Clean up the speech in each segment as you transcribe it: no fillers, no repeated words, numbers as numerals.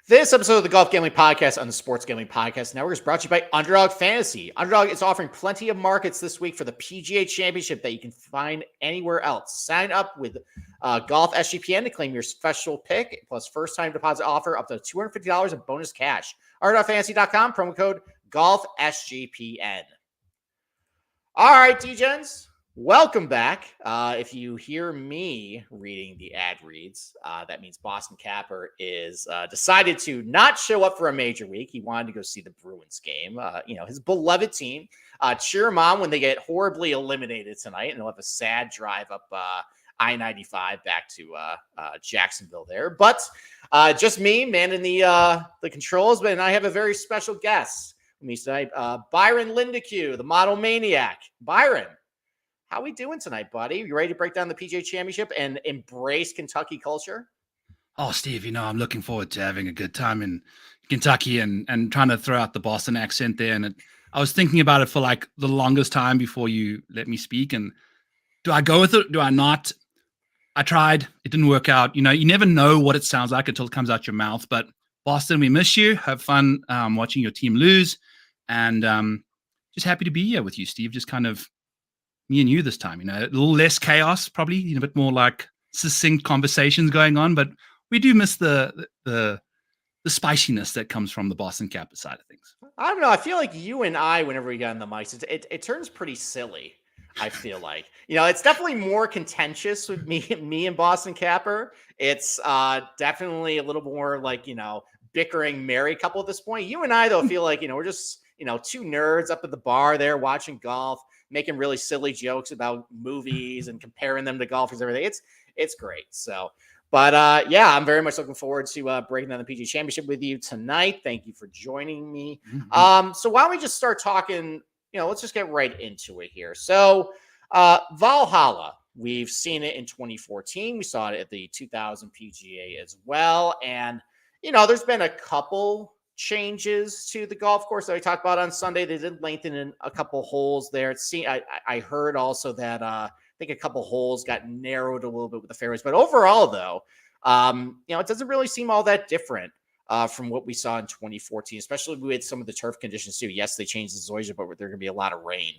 This episode of the Golf Gambling Podcast on the Sports Gambling Podcast Network is brought to you by Underdog Fantasy. Underdog is offering plenty of markets this week for the PGA Championship that you can find anywhere else. Sign up with Golf SGPN to claim your special pick, plus first-time deposit offer up to $250 in bonus cash. UnderdogFantasy.com, promo code GolfSGPN. All right, D-Gens. Welcome back. If you hear me reading the ad reads, that means Boston Capper is decided to not show up for a major week. He wanted to go see the Bruins game, his beloved team. Cheer him on when they get horribly eliminated tonight, and they'll have a sad drive up I-95 back to Jacksonville there. But just me, man, in the controls, but I have a very special guest with me tonight, Byron Lindeque, the model maniac. Byron, how we doing tonight, buddy? You ready to break down the PGA Championship and embrace Kentucky culture? Oh, Steve, I'm looking forward to having a good time in Kentucky and trying to throw out the Boston accent there. And I was thinking about it for like the longest time before you let me speak. And do I go with it? Do I not? I tried. It didn't work out. You never know what it sounds like until it comes out your mouth. But Boston, we miss you. Have fun watching your team lose. And just happy to be here with you, Steve. Just kind of me and you this time, a little less chaos, probably, a bit more like succinct conversations going on, but we do miss the spiciness that comes from the Boston Capper side of things. I don't know. I feel like you and I, whenever we get on the mics, it turns pretty silly. I feel like, it's definitely more contentious with me and Boston Capper. It's definitely a little more like, bickering married couple at this point. You and I, though, feel like, we're just, two nerds up at the bar there watching golf, making really silly jokes about movies and comparing them to golfers and everything. It's great. So, but I'm very much looking forward to breaking down the PGA Championship with you tonight. Thank you for joining me. Mm-hmm. So why don't we just start talking, let's just get right into it here. So Valhalla, we've seen it in 2014. We saw it at the 2000 PGA as well. And, there's been a couple changes to the golf course that we talked about on Sunday. They did lengthen in a couple holes there. I heard also that I think a couple holes got narrowed a little bit with the fairways, but overall though, it doesn't really seem all that different from what we saw in 2014, especially with some of the turf conditions too. Yes, they changed the Zoysia, but there are going to be a lot of rain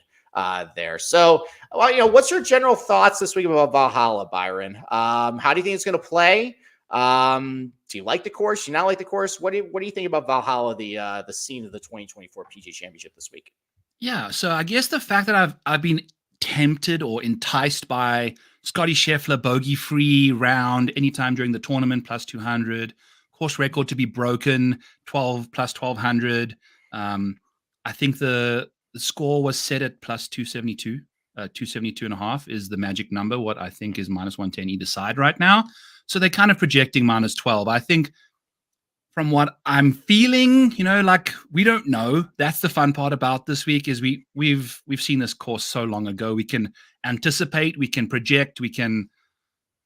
there. So, what's your general thoughts this week about Valhalla, Byron? How do you think it's going to play? Do you like the course? Do you not like the course? What do you think about Valhalla, the scene of the 2024 PGA Championship this week? Yeah, so I guess the fact that I've been tempted or enticed by Scotty Scheffler bogey-free round anytime during the tournament plus 200, course record to be broken 12 plus 1200. I think the score was set at plus 272. 272 and a half is the magic number. What I think is minus 110 either side right now. So they're kind of projecting minus 12. I think from what I'm feeling, like we don't know. That's the fun part about this week is we've seen this course so long ago. We can anticipate, we can project, we can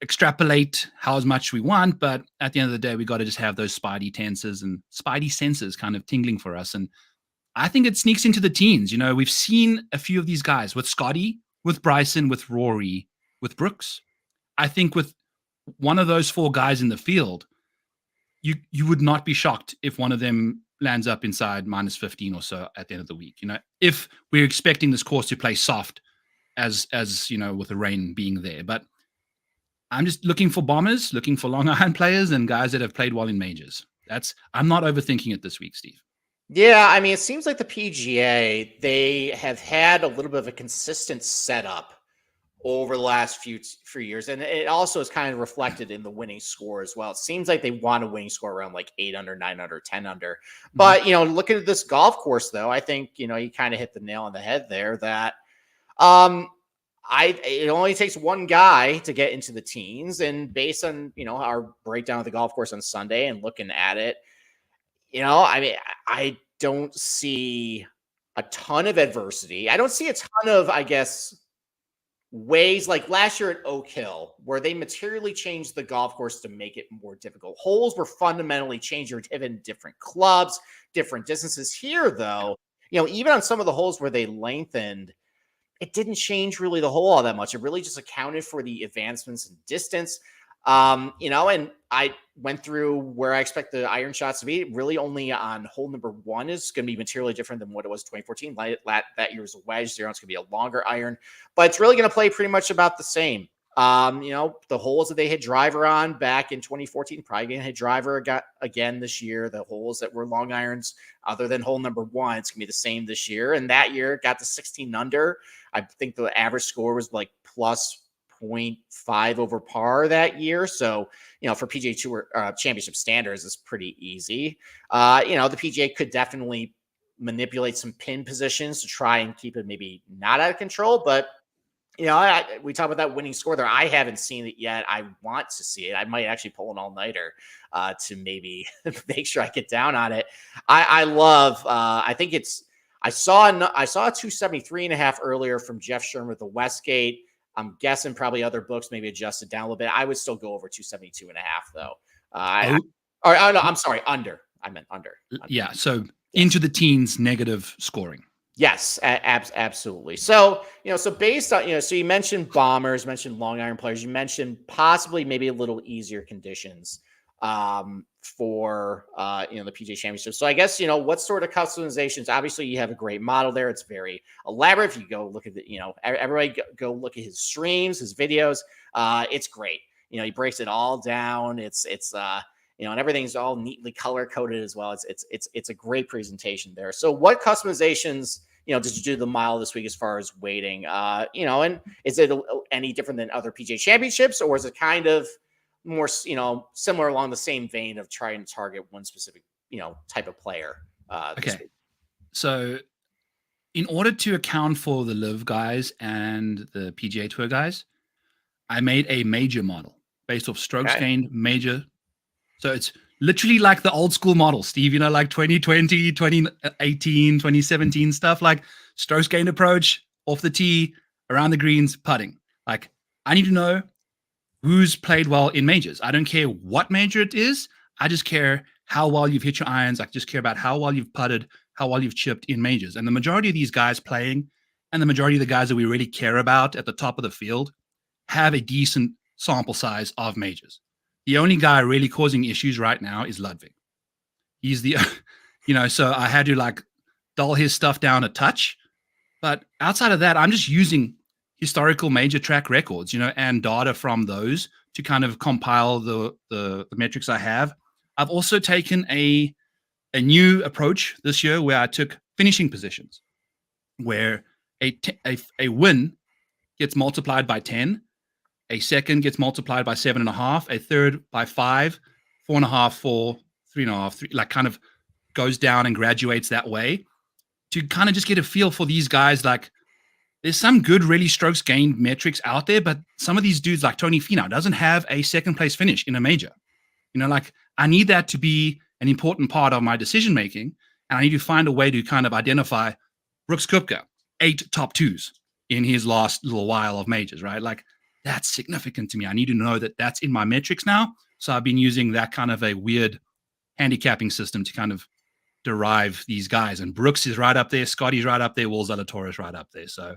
extrapolate how much we want. But at the end of the day, we got to just have those spidey senses kind of tingling for us. And I think it sneaks into the teens. We've seen a few of these guys with Scotty, with Bryson, with Rory, with Brooks. I think with one of those four guys in the field, you would not be shocked if one of them lands up inside minus 15 or so at the end of the week. If we're expecting this course to play soft as with the rain being there. But I'm just looking for bombers, looking for long iron players and guys that have played well in majors. I'm not overthinking it this week, Steve. Yeah, it seems like the PGA, they have had a little bit of a consistent setup over the last few years. And it also is kind of reflected in the winning score as well. It seems like they want a winning score around like 8 under, 9 under, 10 under. But, looking at this golf course, though, I think, you kind of hit the nail on the head there that it only takes one guy to get into the teens. And based on, our breakdown of the golf course on Sunday and looking at it, I don't see a ton of adversity. I don't see a ton of, ways like last year at Oak Hill, where they materially changed the golf course to make it more difficult. Holes were fundamentally changed. You're given different clubs, different distances. Here, though, even on some of the holes where they lengthened, it didn't change really the hole all that much. It really just accounted for the advancements in distance. And went through where I expect the iron shots to be. Really only on hole number 1 is going to be materially different than what it was 2014. That year was a wedge. It's going to be a longer iron, but it's really going to play pretty much about the same. The holes that they hit driver on back in 2014, probably going to hit driver again this year. The holes that were long irons, other than hole number 1, it's going to be the same this year. And that year got to 16 under. I think the average score was like plus 0.5 over par that year. So, for PGA Tour Championship standards, it's pretty easy. The PGA could definitely manipulate some pin positions to try and keep it maybe not out of control, but we talk about that winning score there. I haven't seen it yet. I want to see it. I might actually pull an all-nighter to maybe make sure I get down on it. I love. I think it's. I saw a 273.5 earlier from Jeff Sherman with the Westgate. I'm guessing probably other books maybe adjusted down a little bit. I would still go over 272.5 though. No, I'm sorry, under. I meant under. Yeah, so into the teens negative scoring. Yes, absolutely. So, so based on, so you mentioned bombers, mentioned long iron players, you mentioned possibly maybe a little easier conditions for, the PGA Championship. So I guess, what sort of customizations? Obviously, you have a great model there. It's very elaborate. If you go look at everybody go look at his streams, his videos. It's great. He breaks it all down. It's and everything's all neatly color coded as well. It's a great presentation there. So what customizations, did you do the model this week as far as weighting? And is it any different than other PGA Championships, or is it kind of more, similar along the same vein of trying to target one specific, type of player? Okay. So in order to account for the LIV guys and the PGA Tour guys, I made a major model based off strokes gained, major. So it's literally like the old school model, Steve, like 2020, 2018, 2017 stuff, like strokes gained approach, off the tee, around the greens, putting. Like, I need to know who's played well in majors. I don't care what major it is. I just care how well you've hit your irons. I just care about how well you've putted, how well you've chipped in majors. And the majority of these guys playing and the majority of the guys that we really care about at the top of the field have a decent sample size of majors. The only guy really causing issues right now is Ludwig. He's the, so I had to dull his stuff down a touch. But outside of that, I'm just using historical major track records, and data from those to kind of compile the metrics I have. I've also taken a new approach this year where I took finishing positions, where a win gets multiplied by 10. A second gets multiplied by 7.5, a third by 5, 4.5, 4, 3.5, 3, kind of goes down and graduates that way to kind of just get a feel for these guys. There's some good, really strokes gained metrics out there, but some of these dudes like Tony Finau doesn't have a second place finish in a major. I need that to be an important part of my decision making, and I need to find a way to kind of identify Brooks Koepka, 8 top 2s in his last little while of majors, right? That's significant to me. I need to know that that's in my metrics now. So I've been using that kind of a weird handicapping system to kind of derive these guys. And Brooks is right up there. Scotty's right up there. Will Zalatoris right up there. So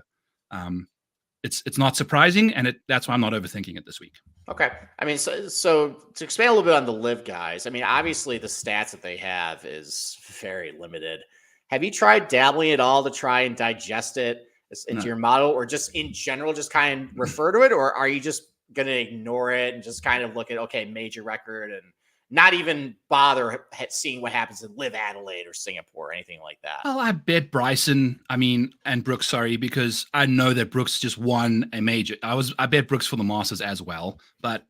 it's not surprising. And that's why I'm not overthinking it this week. Okay. I mean, so to expand a little bit on the LIV guys, I mean, obviously the stats that they have is very limited. Have you tried dabbling at all to try and digest it into your model, or just in general, just kind of refer to it? Or are you just going to ignore it and just kind of look at, major record and not even bother seeing what happens in LIV Adelaide or Singapore or anything like that? Well, I bet Bryson, and Brooks, because I know that Brooks just won a major. I bet Brooks for the Masters as well, but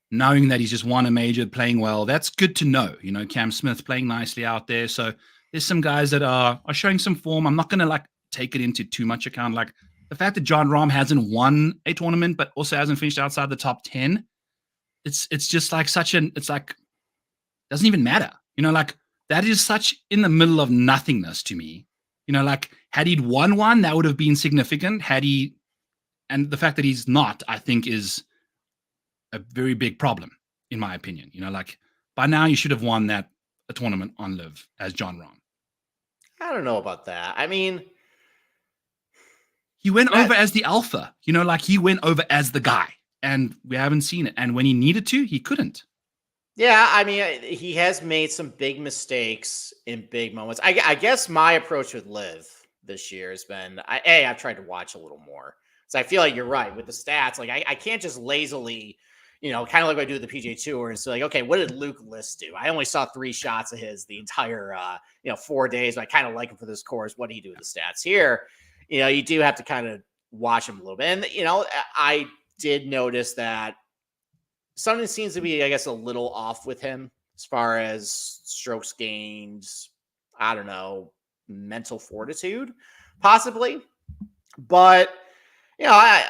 knowing that he's just won a major, playing well, that's good to know. Cam Smith playing nicely out there. So there's some guys that are showing some form. I'm not going to take it into too much account. The fact that John Rahm hasn't won a tournament, but also hasn't finished outside the top 10. It's just doesn't even matter. That is such in the middle of nothingness to me. Had he won one, that would have been significant. And the fact that he's not, I think, is a very big problem, in my opinion. By now you should have won a tournament on LIV as John Rahm. I don't know about that. I mean, he went over as the alpha, he went over as the guy, and we haven't seen it. And when he needed to, he couldn't. Yeah, I mean, he has made some big mistakes in big moments. I guess my approach with Liv this year has been, I've tried to watch a little more. So I feel like you're right with the stats. Like, I can't just lazily, kind of like what I do with the PGA Tour and say, like, okay, what did Luke List do? I only saw 3 shots of his the entire, 4 days, but I kind of like him for this course. What did he do with the stats here? You do have to kind of watch him a little bit. And, I did notice that something seems to be, I guess, a little off with him as far as strokes gained. I don't know, mental fortitude, possibly. But I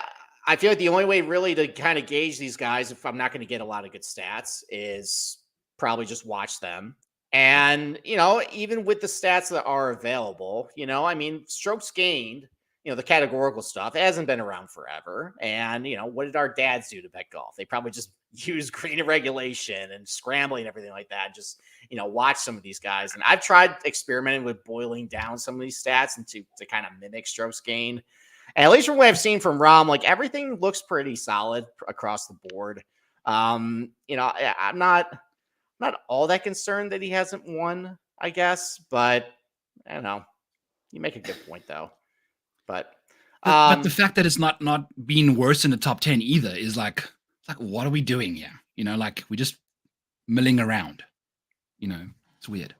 feel like the only way really to kind of gauge these guys, if I'm not going to get a lot of good stats, is probably just watch them. And even with the stats that are available, I mean, strokes gained, the categorical stuff, it hasn't been around forever. And what did our dads do to bet golf? They probably just use green and regulation and scrambling and everything like that. Just watch some of these guys. And I've tried experimenting with boiling down some of these stats and to kind of mimic strokes gained. And at least from what I've seen from Rom, like everything looks pretty solid across the board. I'm not all that concerned that he hasn't won, I guess, but I don't know. You make a good point though. But the fact that it's not being worse in the top 10 either is like what are we doing here? Like we're just milling around. It's weird.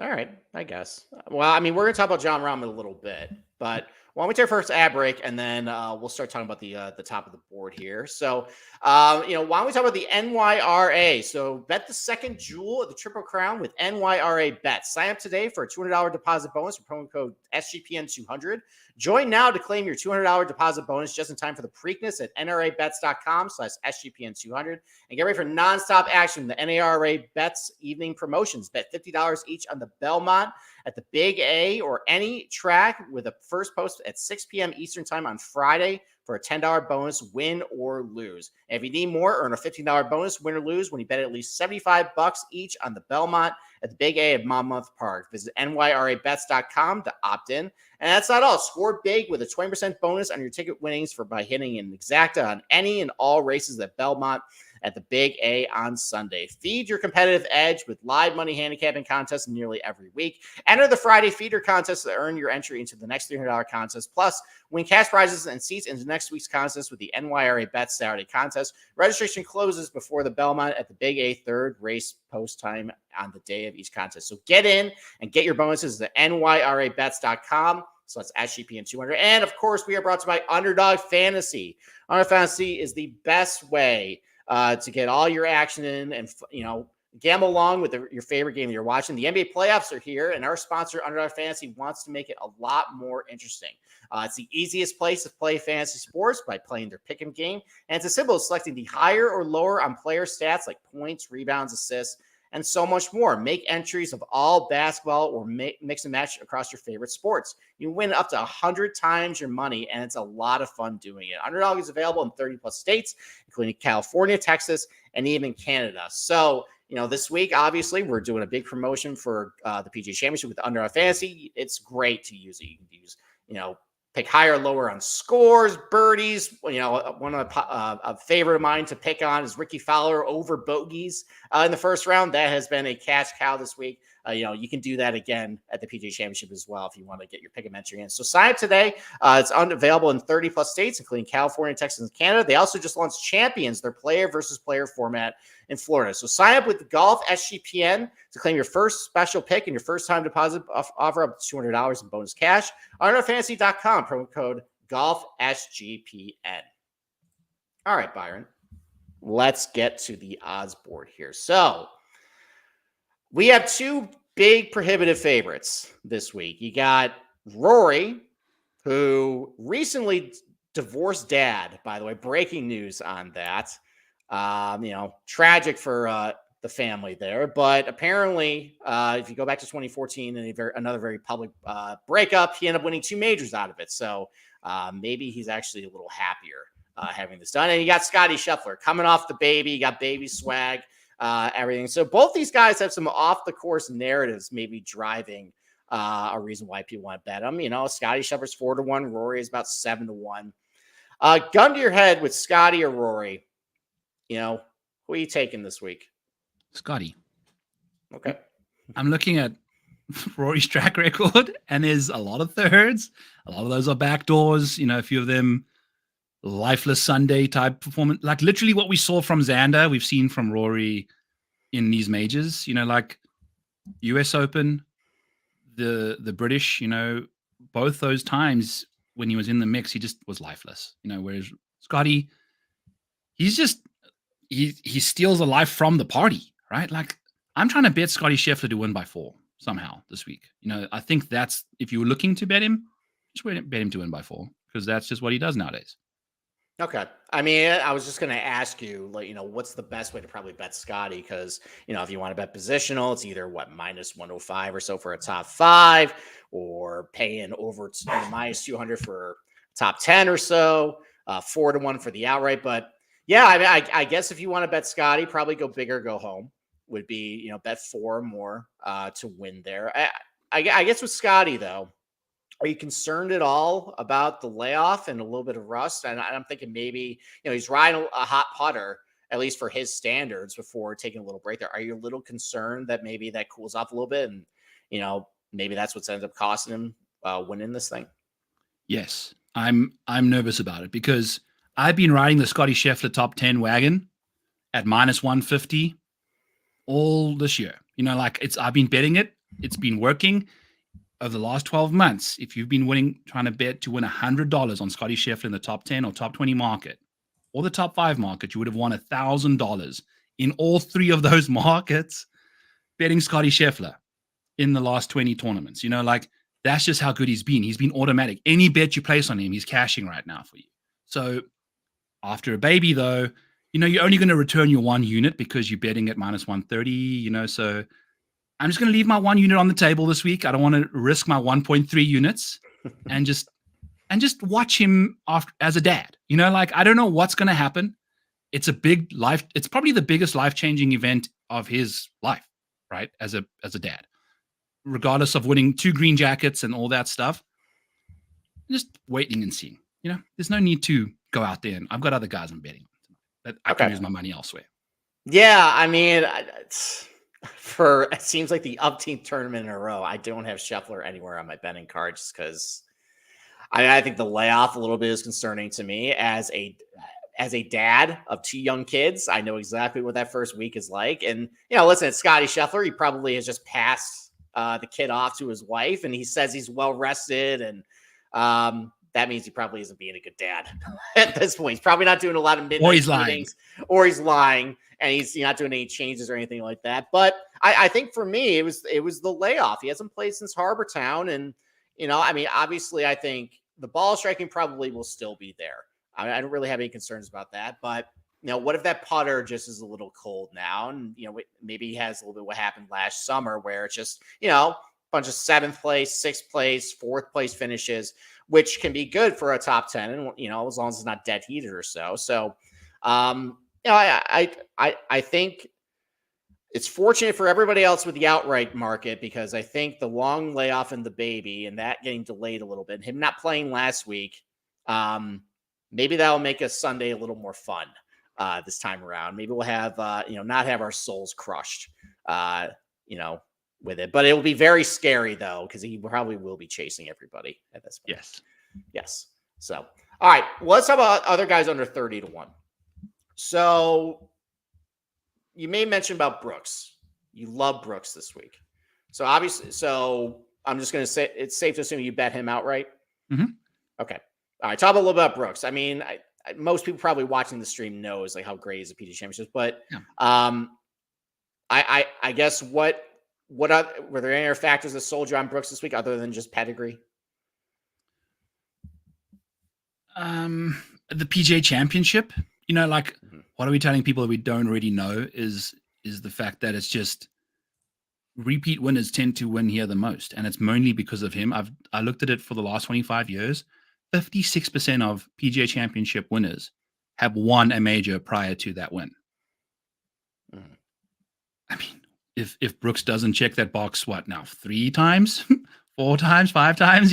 All right, I guess. Well, I mean, we're going to talk about John Rahm in a little bit, but why don't we take our first ad break, and then we'll start talking about the top of the board here. So, why don't we talk about the NYRA? So, bet the second jewel of the Triple Crown with NYRA bets. Sign up today for a $200 deposit bonus with promo code SGPN200. Join now to claim your $200 deposit bonus just in time for the Preakness at nrabets.com/SGPN200. And get ready for nonstop action. The NARA Bets evening promotions. Bet $50 each on the Belmont at the Big A or any track with a first post at 6 p.m. Eastern time on Friday for a $10 bonus, win or lose. And if you need more, earn a $15 bonus, win or lose, when you bet at least $75 each on the Belmont at the Big A at Monmouth Park. Visit nyrabets.com to opt in. And that's not all. Score big with a 20% bonus on your ticket winnings by hitting an exacta on any and all races at Belmont at the Big A on Sunday. Feed your competitive edge with live money handicapping contests nearly every week. Enter the Friday feeder contest to earn your entry into the next $300 contest. Plus, win cash prizes and seats into next week's contest with the NYRA Bets Saturday contest. Registration closes before the Belmont at the Big A third race post time on the day of each contest. So get in and get your bonuses at nyrabets.com. So that's SGPN200. And of course, we are brought to you by Underdog Fantasy. Underdog Fantasy is the best way to get all your action in and, gamble along with your favorite game you're watching. The NBA playoffs are here, and our sponsor, Underdog Fantasy, wants to make it a lot more interesting. It's the easiest place to play fantasy sports by playing their pick'em game. And it's as simple as selecting the higher or lower on player stats like points, rebounds, assists, and so much more. Make entries of all basketball or mix and match across your favorite sports. You win up to 100 times your money, and it's a lot of fun doing it. Underdog is available in 30 plus states, including California, Texas, and even Canada. So, this week, obviously, we're doing a big promotion for the PGA Championship with Underdog Fantasy. It's great to use it. You can use, pick higher or lower on scores, birdies. One of a favorite of mine to pick on is Ricky Fowler over bogeys in the first round. That has been a cash cow this week. You can do that again at the PGA Championship as well if you want to get your pick 'em entry in. So sign up today. It's available in 30 plus states, including California, Texas, and Canada. They also just launched Champions, their player versus player format in Florida. So sign up with the Golf SGPN to claim your first special pick and your first time deposit offer up to $200 in bonus cash. UnderdogFantasy.com, promo code GolfSGPN. All right, Byron, let's get to the odds board here. So we have two big prohibitive favorites this week. You got Rory, who recently divorced dad, by the way, breaking news on that. Tragic for the family there. But apparently, if you go back to 2014 and another very public breakup, he ended up winning 2 majors out of it. So maybe he's actually a little happier having this done. And you got Scotty Scheffler coming off the baby. You got baby swag. Everything. So both these guys have some off the course narratives, maybe driving a reason why people want to bet them. Scotty Scheffler's 4-1. Rory is about 7-1. Gun to your head with Scotty or Rory. Who are you taking this week? Scotty. Okay. I'm looking at Rory's track record, and there's a lot of thirds. A lot of those are backdoors. A few of them lifeless Sunday type performance. Like literally what we saw from Xander, we've seen from Rory in these majors. Like US Open, the British. Both those times when he was in the mix, he just was lifeless. Whereas Scotty, he's just he steals a life from the party, right? Like I'm trying to bet Scotty Scheffler to win by 4 somehow this week. I think that's, if you were looking to bet him, just bet him to win by 4, because that's just what he does nowadays. Okay. I mean, I was just going to ask you, like, what's the best way to probably bet Scotty? Because, if you want to bet positional, it's either minus 105 or so for a top 5, or paying over minus 200 for top 10 or so, 4-1 for the outright. But yeah, I mean, I guess if you want to bet Scotty, probably go big or go home would be, bet 4 or more to win there. I guess with Scotty, though, are you concerned at all about the layoff and a little bit of rust? And I'm thinking maybe, he's riding a hot putter, at least for his standards, before taking a little break there. Are you a little concerned that maybe that cools off a little bit and, maybe that's what's ended up costing him winning this thing? Yes, I'm nervous about it, because I've been riding the Scotty Scheffler top 10 wagon at minus 150 all this year. I've been betting it. It's been working. Over the last 12 months, if you've been trying to bet to win $100 on Scotty Scheffler in the top 10 or top 20 market, or the top 5 market, you would have won $1,000 in all 3 of those markets betting Scotty Scheffler in the last 20 tournaments. That's just how good he's been. He's been automatic. Any bet you place on him, he's cashing right now for you. So after a baby, though, you're only going to return your 1 unit because you're betting at minus 130, so I'm just going to leave my 1 unit on the table this week. I don't want to risk my 1.3 units and just watch him as a dad. I don't know what's going to happen. It's a big life. It's probably the biggest life-changing event of his life, right? As a dad, regardless of winning 2 green jackets and all that stuff. Just waiting and seeing. There's no need to go out there, and I've got other guys I'm betting that I can use my money elsewhere. Yeah, I mean, it seems like the umpteenth tournament in a row, I don't have Scheffler anywhere on my betting card, just because I think the layoff a little bit is concerning to me as a dad of 2 young kids. I know exactly what that first week is like. And, listen, it's Scotty Scheffler. He probably has just passed the kid off to his wife, and he says he's well rested. And that means he probably isn't being a good dad at this point. He's probably not doing a lot of midnight meetings, or he's lying, and he's not doing any changes or anything like that. But I think for me, it was the layoff. He hasn't played since Harbor Town. And, I mean, obviously I think the ball striking probably will still be there. I don't really have any concerns about that. But, what if that putter just is a little cold now? And, maybe he has a little bit what happened last summer, where it's just, a bunch of 7th place, 6th place, 4th place finishes, which can be good for a top 10. And, as long as it's not dead heated or so. So, I think it's fortunate for everybody else with the outright market, because I think the long layoff and the baby and that getting delayed a little bit, him not playing last week, maybe that'll make a Sunday a little more fun this time around. Maybe we'll have, not have our souls crushed, with it. But it will be very scary, though, because he probably will be chasing everybody at this point. Yes. So, all right, well, let's talk about other guys under 30-1. So you may mention about Brooks. You love Brooks this week. So obviously, I'm just going to say it's safe to assume you bet him outright. Mm-hmm. Okay. All right. Talk a little about Brooks. I mean, most people probably watching the stream knows like how great is the PGA Championship, but I guess were there any other factors that sold you on Brooks this week other than just pedigree? The PGA Championship, what are we telling people that we don't already know is the fact that it's just repeat winners tend to win here the most. And it's mainly because of him. I looked at it for the last 25 years. 56% of PGA Championship winners have won a major prior to that win. I mean, if Brooks doesn't check that box, what now? 3 times, 4 times, 5 times,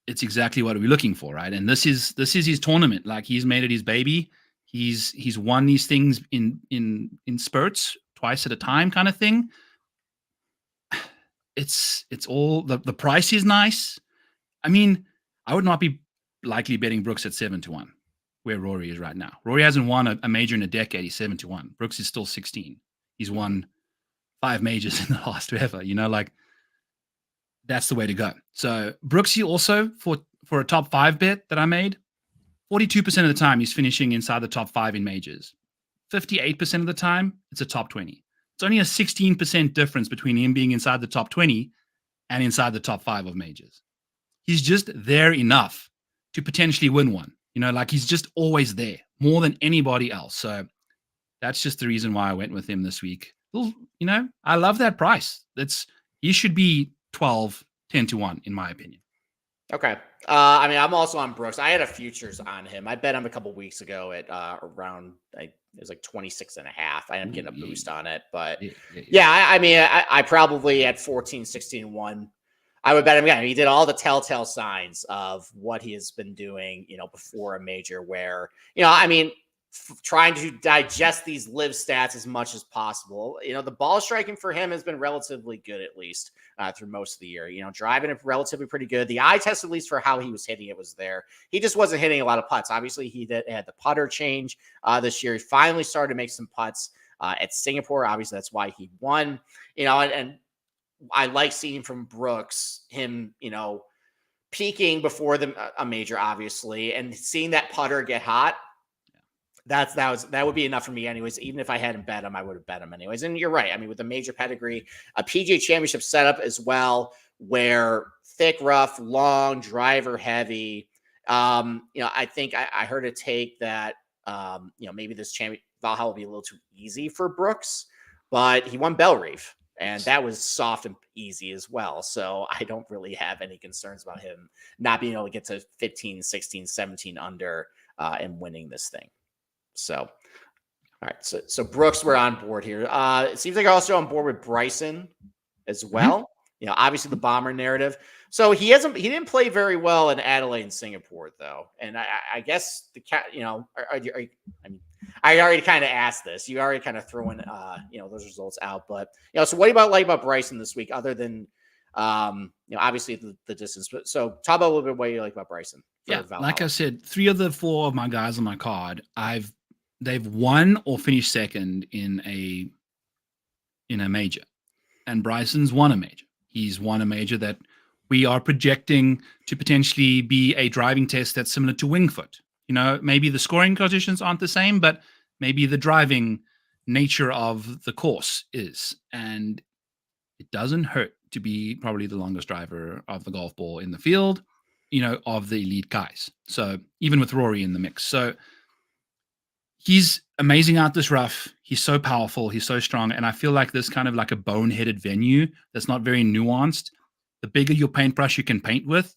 it's exactly what we're looking for, right? And this is his tournament. Like, he's made it his baby. He's won these things in spurts, twice at a time, kind of thing. It's all the price is nice. I mean, I would not be likely betting Brooks at 7-1, where Rory is right now. Rory hasn't won a major in a decade. He's 7-1. Brooks is still 16. He's won 5 majors in the last ever. Like that's the way to go. So Brooksy also for a top 5 bet that I made, 42% of the time he's finishing inside the top 5 in majors. 58% of the time it's a top 20. It's only a 16% difference between him being inside the top 20 and inside the top 5 of majors. He's just there enough to potentially win one. Like he's just always there more than anybody else. So that's just the reason why I went with him this week. I love that price. He should be 10-1 in my opinion. Okay. I mean, I'm also on Brooks. I had a futures on him. I bet him a couple weeks ago at around, it was like 26.5. I ended up getting a boost on it. But I mean, I probably at 14, 16-1, I would bet him again. He did all the telltale signs of what he has been doing, before a major where, I mean, trying to digest these live stats as much as possible. The ball striking for him has been relatively good, at least through most of the year. Driving it relatively pretty good. The eye test, at least for how he was hitting it, was there. He just wasn't hitting a lot of putts. Obviously, he had the putter change this year. He finally started to make some putts at Singapore. Obviously, that's why he won. And I like seeing from Brooks him, peaking before a major, obviously, and seeing that putter get hot. That would be enough for me anyways. Even if I hadn't bet him, I would have bet him anyways. And you're right. I mean, with the major pedigree, a PGA Championship setup as well, where thick, rough, long, driver heavy. I think I heard a take that maybe this Valhalla will be a little too easy for Brooks, but he won Bell Reef, and that was soft and easy as well. So I don't really have any concerns about him not being able to get to 15, 16, 17 under and winning this thing. So, all right. So Brooks, we're on board here. It seems like you're also on board with Bryson as well. Obviously the bomber narrative. So he didn't play very well in Adelaide and Singapore though. And I guess I already kind of asked this. You already kind of throwing those results out. But so what do you like about Bryson this week, other than obviously the distance? But so talk about a little bit what you like about Bryson. Yeah, like I said, 3 of the 4 of my guys on my card, they've won or finished second in a major, and Bryson's won a major. He's won a major that we are projecting to potentially be a driving test that's similar to Wingfoot. Maybe the scoring conditions aren't the same, but maybe the driving nature of the course is. And it doesn't hurt to be probably the longest driver of the golf ball in the field, of the elite guys. So even with Rory in the mix. So he's amazing out this rough. He's so powerful. He's so strong. And I feel like this kind of like a boneheaded venue that's not very nuanced. The bigger your paintbrush you can paint with,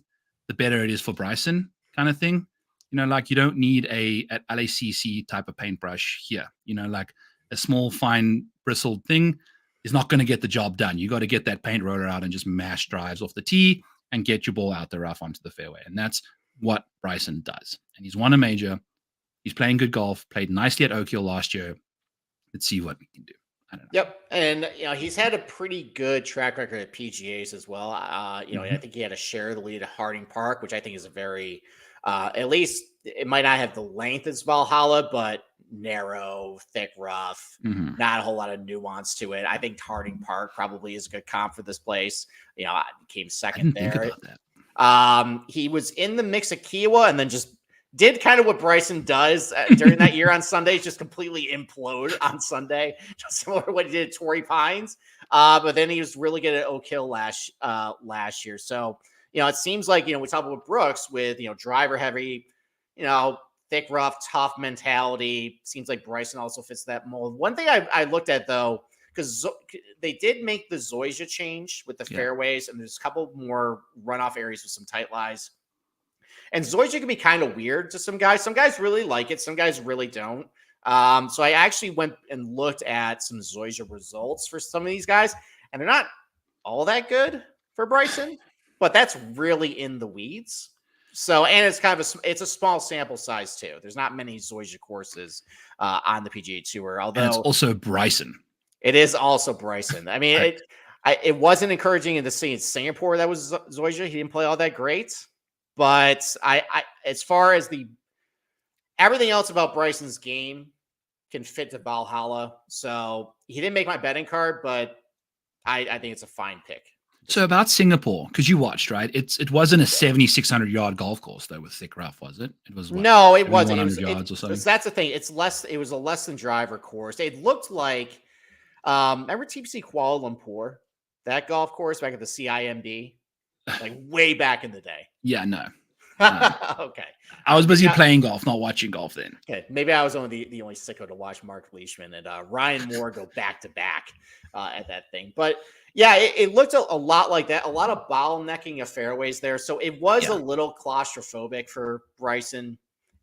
the better it is for Bryson, kind of thing. Like you don't need an LACC type of paintbrush here. Like a small, fine, bristled thing is not going to get the job done. You got to get that paint roller out and just mash drives off the tee and get your ball out the rough onto the fairway. And that's what Bryson does. And he's won a major. He's playing good golf, played nicely at Oak Hill last year. Let's see what we can do. I don't know. Yep. And, he's had a pretty good track record at PGAs as well. I think he had a share of the lead at Harding Park, which I think is a very, at least it might not have the length as Valhalla, but narrow, thick, rough, not a whole lot of nuance to it. I think Harding Park probably is a good comp for this place. Came second there. Think about that. He was in the mix at Kiowa and then just did kind of what Bryson does during that year on Sundays, just completely implode on Sunday, just similar to what he did at Torrey Pines. But then he was really good at Oak Hill last year. So, it seems like, we talk about Brooks with, driver heavy, thick, rough, tough mentality. Seems like Bryson also fits that mold. One thing I looked at, though, because they did make the Zoysia change with the fairways, and there's a couple more runoff areas with some tight lies. And Zoysia can be kind of weird to some guys. Some guys really like it. Some guys really don't. So I actually went and looked at some Zoysia results for some of these guys, and they're not all that good for Bryson, but that's really in the weeds. So, and it's kind of it's a small sample size too. There's not many Zoysia courses on the PGA Tour, And it's although also Bryson. it is also Bryson. I mean, Right. it wasn't encouraging in the scene in Singapore. That was Zoysia. He didn't play all that great, but I as far as everything else about Bryson's game can fit to Valhalla. So he didn't make my betting card, but I think it's a fine pick. So about Singapore, because you watched, right? It wasn't a 7,600 yard golf course though with thick rough, was it? It was what, No, it wasn't. 100 yards or something. That's the thing. It's less. It was a less than driver course. It looked like remember TPC Kuala Lumpur, that golf course back at the CIMB, like way back in the day. Yeah, no. Okay. I was busy playing golf, not watching golf then. Okay. Maybe I was only the only sicko to watch Mark Leishman and Ryan Moore go back to back at that thing. But yeah, it looked a lot like that. A lot of bottlenecking of fairways there. So it was a little claustrophobic for Bryson.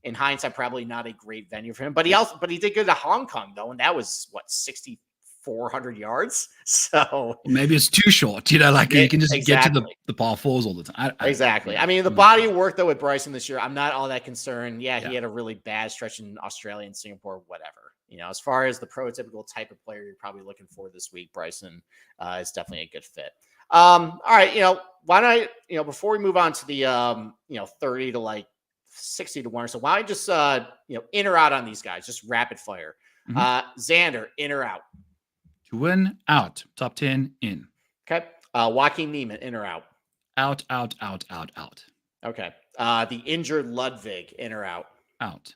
In hindsight, probably not a great venue for him. But he did good to Hong Kong though, and that was what 6,400 yards. So maybe it's too short, you know, like you can just get to the par fours all the time. Exactly. I mean, the body of work though with Bryson this year, I'm not all that concerned. Yeah, he had a really bad stretch in Australia and Singapore, whatever. You know, as far as the prototypical type of player you're probably looking for this week, Bryson is definitely a good fit. All right, why don't I, before we move on to the 30 to like 60 to 1 or so, why don't I just in or out on these guys, just rapid fire. Xander, in or out? To win, out. Top 10, in. Okay. Joaquin Niemann, in or out? Out, out, out, out, out. Okay. The injured Ludwig, in or out? Out.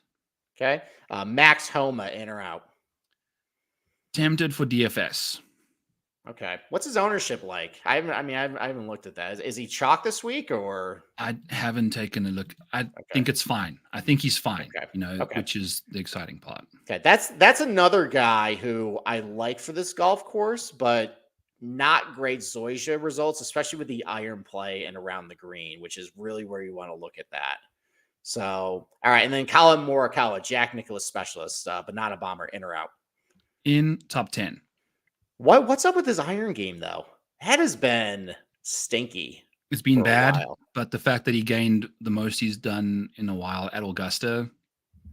Okay. Max Homa, in or out? Tempted for DFS. Okay. What's his ownership like? I haven't looked at that. Is he chalk this week or? I haven't taken a look. I think it's fine. I think he's fine, which is the exciting part. Okay. That's another guy who I like for this golf course, but not great Zoysia results, especially with the iron play and around the green, which is really where you want to look at that. So, all right. And then Colin Morikawa, Jack Nicklaus specialist, Banana Bomber, in or out? In, top 10. What's up with his iron game, though? That has been stinky. It's been bad, but the fact that he gained the most he's done in a while at Augusta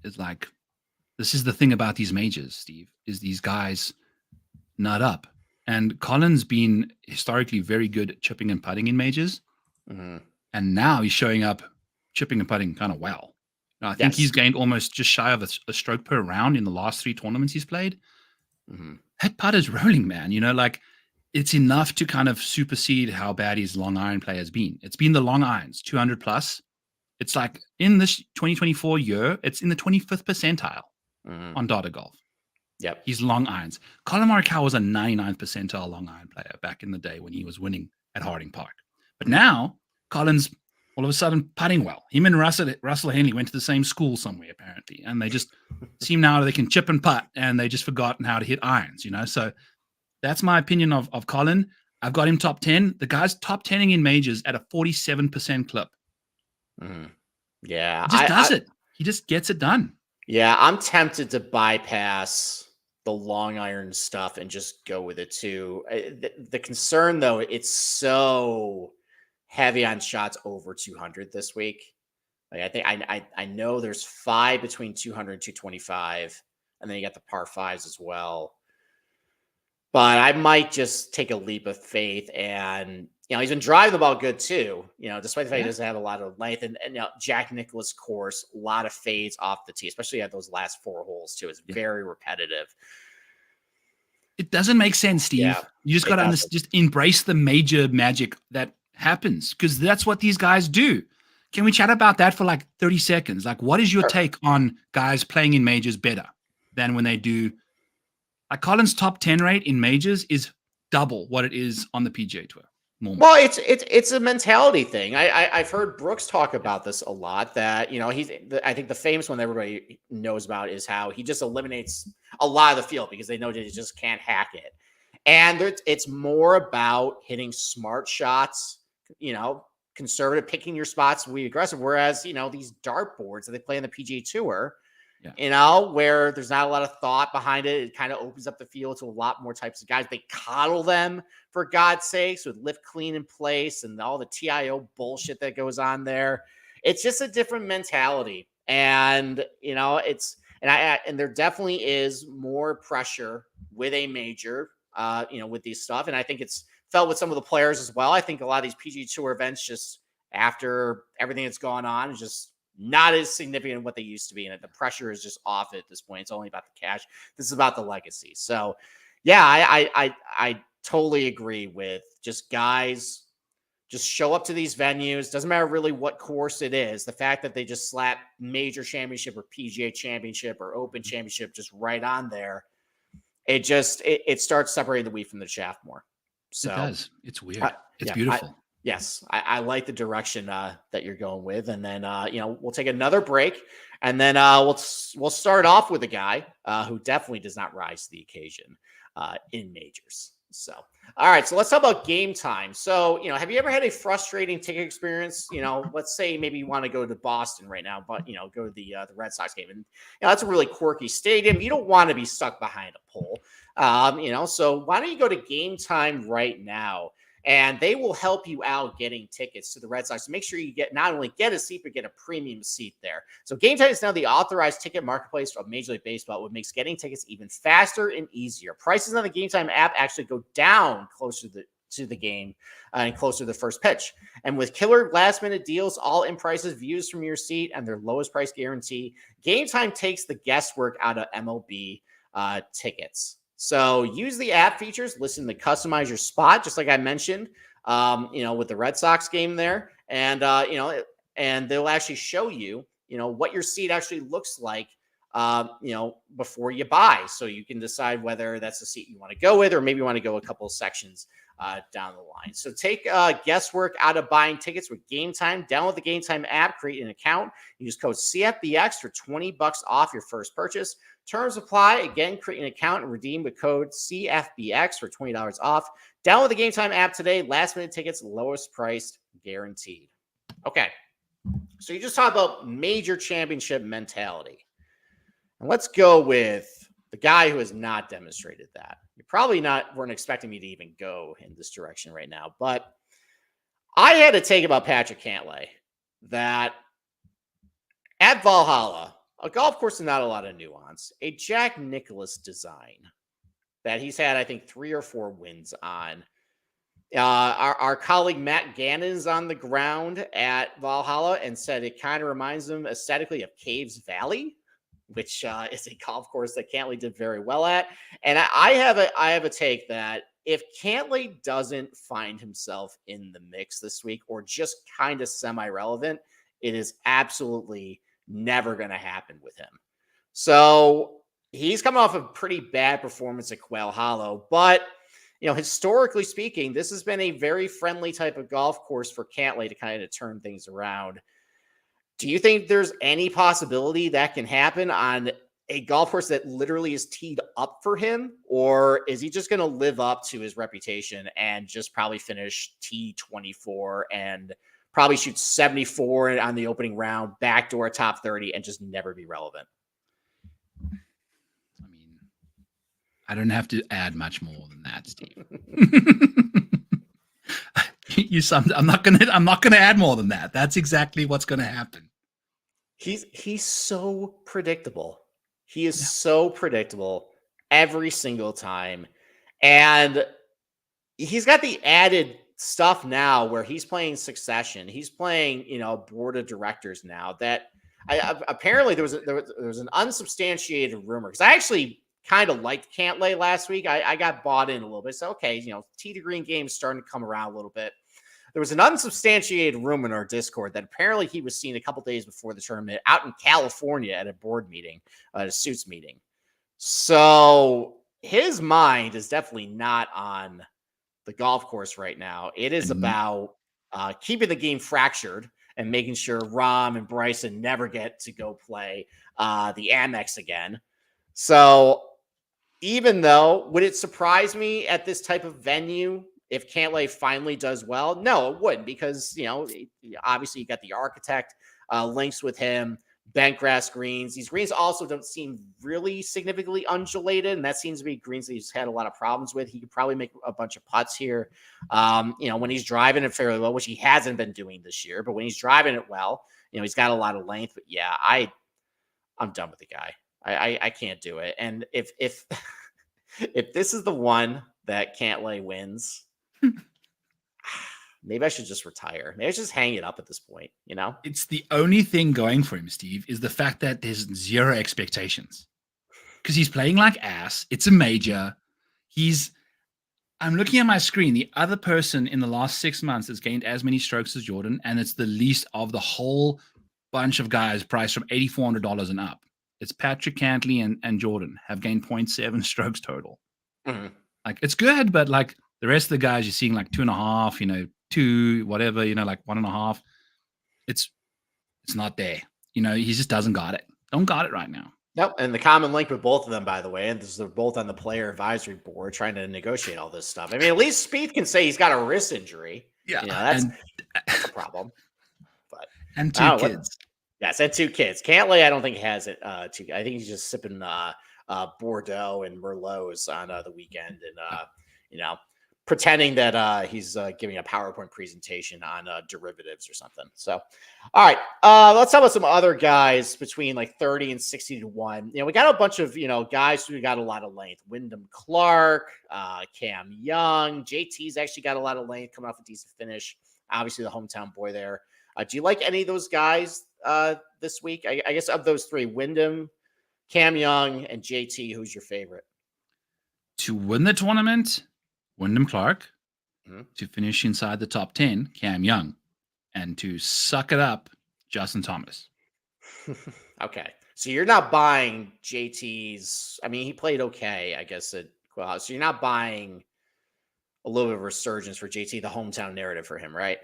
is like, this is the thing about these majors, Steve, is these guys nut up. And Colin's been historically very good at chipping and putting in majors. And now he's showing up chipping and putting kind of well. Now, I think he's gained almost just shy of a stroke per round in the last 3 tournaments he's played. That putt is rolling, man. It's enough to kind of supersede how bad his long iron play has been. It's been the long irons, 200 plus. It's like in this 2024 year, it's in the 25th percentile on data golf. Yep. He's long irons. Colin Morikawa was a 99th percentile long iron player back in the day when he was winning at Harding Park. But now Colin's all of a sudden putting well. Him and Russell Henley went to the same school somewhere, apparently. And they just seem now they can chip and putt, and they just forgotten how to hit irons, So that's my opinion of Colin. I've got him top 10. The guy's top 10ing in majors at a 47% clip. Yeah. He just does it. He just gets it done. Yeah, I'm tempted to bypass the long iron stuff and just go with it too. The concern, though, it's so heavy on shots over 200 this week. Like I know there's 5 between 200 and 225, and then you got the par 5s as well. But I might just take a leap of faith, and he's been driving the ball good too. Despite the fact he doesn't have a lot of length, and Jack Nicklaus course, a lot of fades off the tee, especially at those last 4 holes too. It's very repetitive. It doesn't make sense, Steve. Yeah, you just got to just embrace the major magic that happens, because that's what these guys do. Can we chat about that for like 30 seconds? Like, what is your take on guys playing in majors better than when they do? Like Colin's top 10 rate in majors is double what it is on the PGA Tour. Normally. Well, it's a mentality thing. I've heard Brooks talk about this a lot. That I think the famous one that everybody knows about is how he just eliminates a lot of the field because they know that he just can't hack it. And it's more about hitting smart shots. Conservative, picking your spots, we aggressive. Whereas these dartboards that they play on the PGA Tour. Where there's not a lot of thought behind it. It kind of opens up the field to a lot more types of guys. They coddle them, for God's sakes, with lift clean in place and all the TIO bullshit that goes on there. It's just a different mentality. And, and there definitely is more pressure with a major, with these stuff. And I think it's felt with some of the players as well. I think a lot of these PGA Tour events, just after everything that's gone on, is just not as significant what they used to be. And the pressure is just off at this point. It's only about the cash. This is about the legacy. So yeah, I totally agree with just guys just show up to these venues. Doesn't matter really what course it is. The fact that they just slap major championship or PGA championship or open championship just right on there, it starts separating the wheat from the chaff more. So it does. It's weird. It's beautiful. Yes, I like the direction that you're going with, and then we'll take another break, and then we'll start off with a guy who definitely does not rise to the occasion in majors. So, all right, so let's talk about game time. So, have you ever had a frustrating ticket experience? Let's say maybe you want to go to Boston right now, but go to the Red Sox game, and that's a really quirky stadium. You don't want to be stuck behind a pole, So why don't you go to Game Time right now? And they will help you out getting tickets to the Red Sox to make sure you not only get a seat, but get a premium seat there. So Game Time is now the authorized ticket marketplace of Major League Baseball, which makes getting tickets even faster and easier. Prices on the Game Time app actually go down closer to the game and closer to the first pitch. And with killer last-minute deals, all in prices, views from your seat, and their lowest price guarantee, Game Time takes the guesswork out of MLB tickets. So use the app features, listen to customize your spot, just like I mentioned, with the Red Sox game there. And, and they'll actually show you, what your seat actually looks like, before you buy. So you can decide whether that's the seat you want to go with, or maybe you want to go a couple of sections down the line. So take guesswork out of buying tickets with Game Time. Download the Game Time app, create an account, use code CFBX for $20 off your first purchase. Terms apply. Again, create an account and redeem with code CFBX for $20 off. Download the Game Time app today. Last minute tickets, lowest priced guaranteed. Okay. So you just talked about major championship mentality. And let's go with the guy who has not demonstrated that. You probably weren't expecting me to even go in this direction right now, but I had to take about Patrick Cantlay that at Valhalla, a golf course with not a lot of nuance, a Jack Nicklaus design that he's had, I think, 3 or 4 wins on. Our colleague Matt Gannon is on the ground at Valhalla and said it kind of reminds him aesthetically of Caves Valley, which is a golf course that Cantlay did very well at. And I have a take that if Cantlay doesn't find himself in the mix this week, or just kind of semi-relevant, it is absolutely never going to happen with him. So he's coming off a pretty bad performance at Quail Hollow, but historically speaking, this has been a very friendly type of golf course for Cantlay to kind of turn things around. Do you think there's any possibility that can happen on a golf course that literally is teed up for him? Or is he just going to live up to his reputation and just probably finish T24 and probably shoot 74 on the opening round, backdoor top 30, and just never be relevant? I mean, I don't have to add much more than that, Steve. I'm not gonna add more than that. That's exactly what's gonna happen. He's so predictable. He is so predictable every single time. And he's got the added stuff now where he's playing Succession. He's playing, board of directors now that apparently there was an unsubstantiated rumor, because I actually kind of liked Cantlay last week. I got bought in a little bit. So, okay, tee to green game's starting to come around a little bit. There was an unsubstantiated rumor in our Discord that apparently he was seen a couple days before the tournament out in California at a board meeting, a suits meeting. So his mind is definitely not on the golf course right now. It is about keeping the game fractured and making sure Rahm and Bryson never get to go play the Amex again. So even though, would it surprise me at this type of venue if Cantlay finally does well? No, it wouldn't, because, obviously you got the architect links with him, bent grass greens. These greens also don't seem really significantly undulated, and that seems to be greens that he's had a lot of problems with. He could probably make a bunch of putts here, when he's driving it fairly well, which he hasn't been doing this year. But when he's driving it well, He's got a lot of length, but yeah, I'm done with the guy. I can't do it. And if if this is the one that Cantlay wins, maybe I should just retire. Maybe I should just hang it up at this point, It's the only thing going for him, Steve, is the fact that there's zero expectations. Because he's playing like ass. It's a major. I'm looking at my screen. The other person in the last 6 months has gained as many strokes as Jordan, and it's the least of the whole bunch of guys priced from $8,400 and up. It's Patrick Cantlay and Jordan have gained 0.7 strokes total. Mhm. Like, it's good, but like the rest of the guys, you're seeing like 2.5, 2, whatever, like 1.5. It's not there. He just doesn't got it. Don't got it right now. Nope. And the common link with both of them, by the way, and they're both on the player advisory board trying to negotiate all this stuff. I mean, at least Spieth can say he's got a wrist injury. Yeah, that's a problem. But and 2 kids. Yes, and 2 kids. Cantlay, I don't think has it. I think he's just sipping Bordeaux and Merlots on the weekend, and pretending that he's giving a PowerPoint presentation on derivatives or something. So, all right, let's talk about some other guys between like 30 and 60 to 1. We got a bunch of guys who got a lot of length. Wyndham Clark, Cam Young, JT's actually got a lot of length, coming off a decent finish. Obviously, the hometown boy there. Do you like any of those guys this week? I guess of those 3, Wyndham, Cam Young, and JT, who's your favorite? To win the tournament, Wyndham Clark. Mm-hmm. To finish inside the top 10, Cam Young. And to suck it up, Justin Thomas. Okay. So you're not buying JT's. I mean, he played okay, I guess. So you're not buying a little bit of resurgence for JT, the hometown narrative for him, right?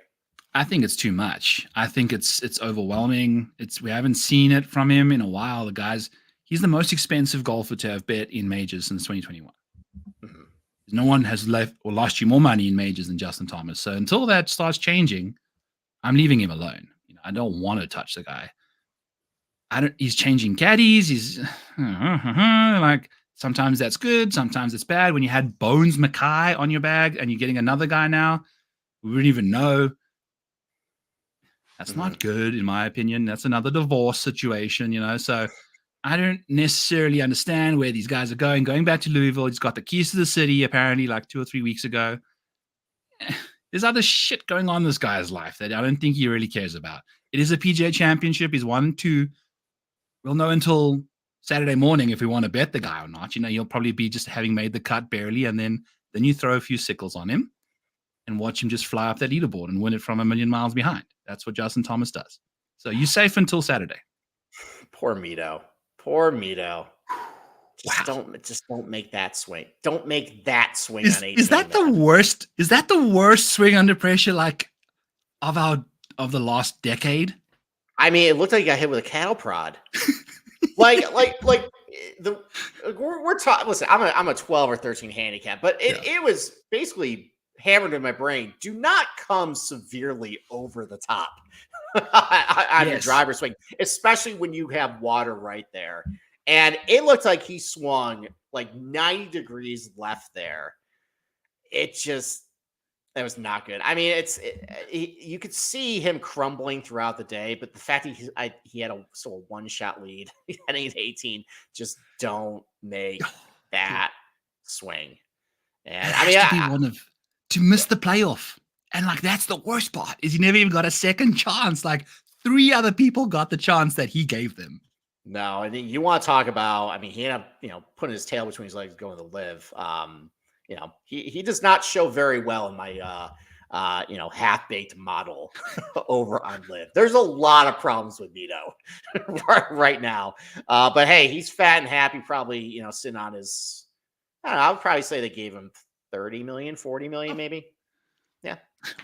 I think it's too much. I think it's overwhelming. We haven't seen it from him in a while. He's the most expensive golfer to have bet in majors since 2021. Mm-hmm. No one has left or lost you more money in majors than Justin Thomas. So until that starts changing, I'm leaving him alone. I don't want to touch the guy. He's changing caddies. He's like, sometimes that's good, sometimes it's bad. When you had Bones Mackay on your bag and you're getting another guy now, we wouldn't even know. That's not good, in my opinion. That's another divorce situation, So I don't necessarily understand where these guys are going. Going back to Louisville, he's got the keys to the city, apparently, like 2 or 3 weeks ago. There's other shit going on in this guy's life that I don't think he really cares about. It is a PGA Championship. He's 1-2. We'll know until Saturday morning if we want to bet the guy or not. He'll probably be just having made the cut barely, and then you throw a few sickles on him and watch him just fly up that leaderboard and win it from a million miles behind. That's what Justin Thomas does. So you're safe until Saturday. Poor Mito. Just don't make that swing. Don't make that swing on 18. Is that the worst? Is that the worst swing under pressure of the last decade? I mean, it looked like he got hit with a cattle prod. we're talking. Listen, I'm a 12 or 13 handicap, but it was basically hammered in my brain. Do not come severely over the top on the driver's swing, especially when you have water right there. And it looked like he swung like 90 degrees left there. That was not good. I mean, you could see him crumbling throughout the day, but the fact that he had a sort of 1-shot lead heading to 18, just don't make that swing. And I mean, to miss the playoff. And that's the worst part is he never even got a second chance. 3 other people got the chance that he gave them. No, I think you want to talk about. I mean, he ended up, putting his tail between his legs, going to live. He does not show very well in my half-baked model over on live. There's a lot of problems with Mito right now. But hey, he's fat and happy. Probably sitting on his. I don't know. I would probably say they gave him 30 million, 40 million, maybe. Yeah,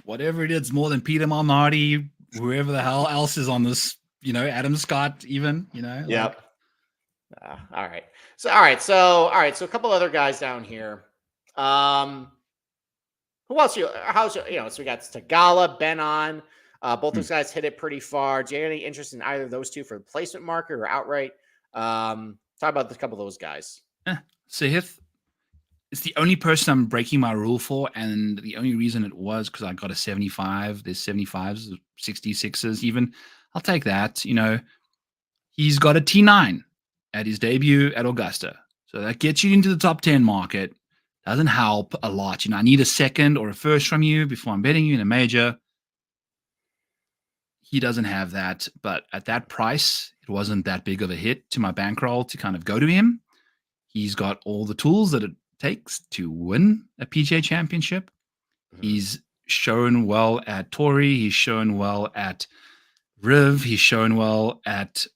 whatever it is, more than Peter Malnati, whoever the hell else is on this. Adam Scott, even, Yep. All right. So a couple other guys down here. Who else? So we got Tagala, Ben on. Both those guys hit it pretty far. Do you have any interest in either of those two for the placement market or outright? Talk about a couple of those guys. Sahith, it's the only person I'm breaking my rule for, and the only reason it was because I got a 75. There's 75s, 66s even. I'll take that. He's got a T9 at his debut at Augusta. So that gets you into the top 10 market. Doesn't help a lot. I need a second or a first from you before I'm betting you in a major. He doesn't have that. But at that price, it wasn't that big of a hit to my bankroll to kind of go to him. He's got all the tools that it takes to win a PGA Championship. Mm-hmm. He's shown well at Torrey. He's shown well at Riv. He's shown well at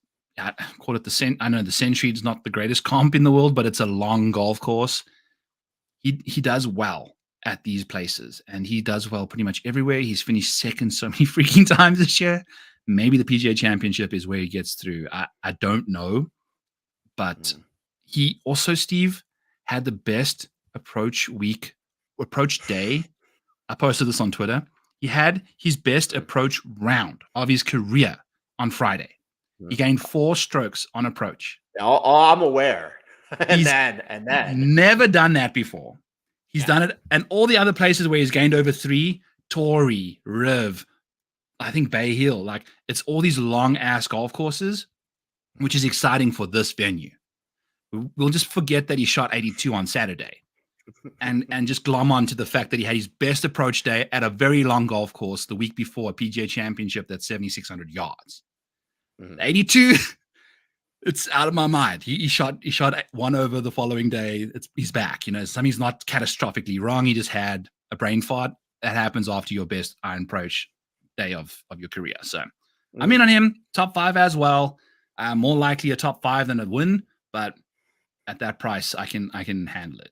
call it I know the Century is not the greatest comp in the world, but it's a long golf course. He does well at these places, and he does well pretty much everywhere. He's finished second so many freaking times this year. Maybe the PGA Championship is where he gets through. I don't know, but he also, Steve, had the best approach day. I posted this on Twitter. He had his best approach round of his career on Friday. He gained 4 strokes on approach. Oh, I'm aware. and then never done that before. He's done it, and all the other places where he's gained over 3, Torrey, Riv, I think Bay Hill, like it's all these long ass golf courses, which is exciting for this venue. We'll just forget that he shot 82 on Saturday, and just glom on to the fact that he had his best approach day at a very long golf course the week before a PGA Championship that's 7,600 yards. 82, it's out of my mind. He shot 1 over the following day. He's back. Something's not catastrophically wrong. He just had a brain fart. That happens after your best iron approach day of your career. So I'm in on him. Top 5 as well. More likely a top 5 than a win, but at that price, I can handle it.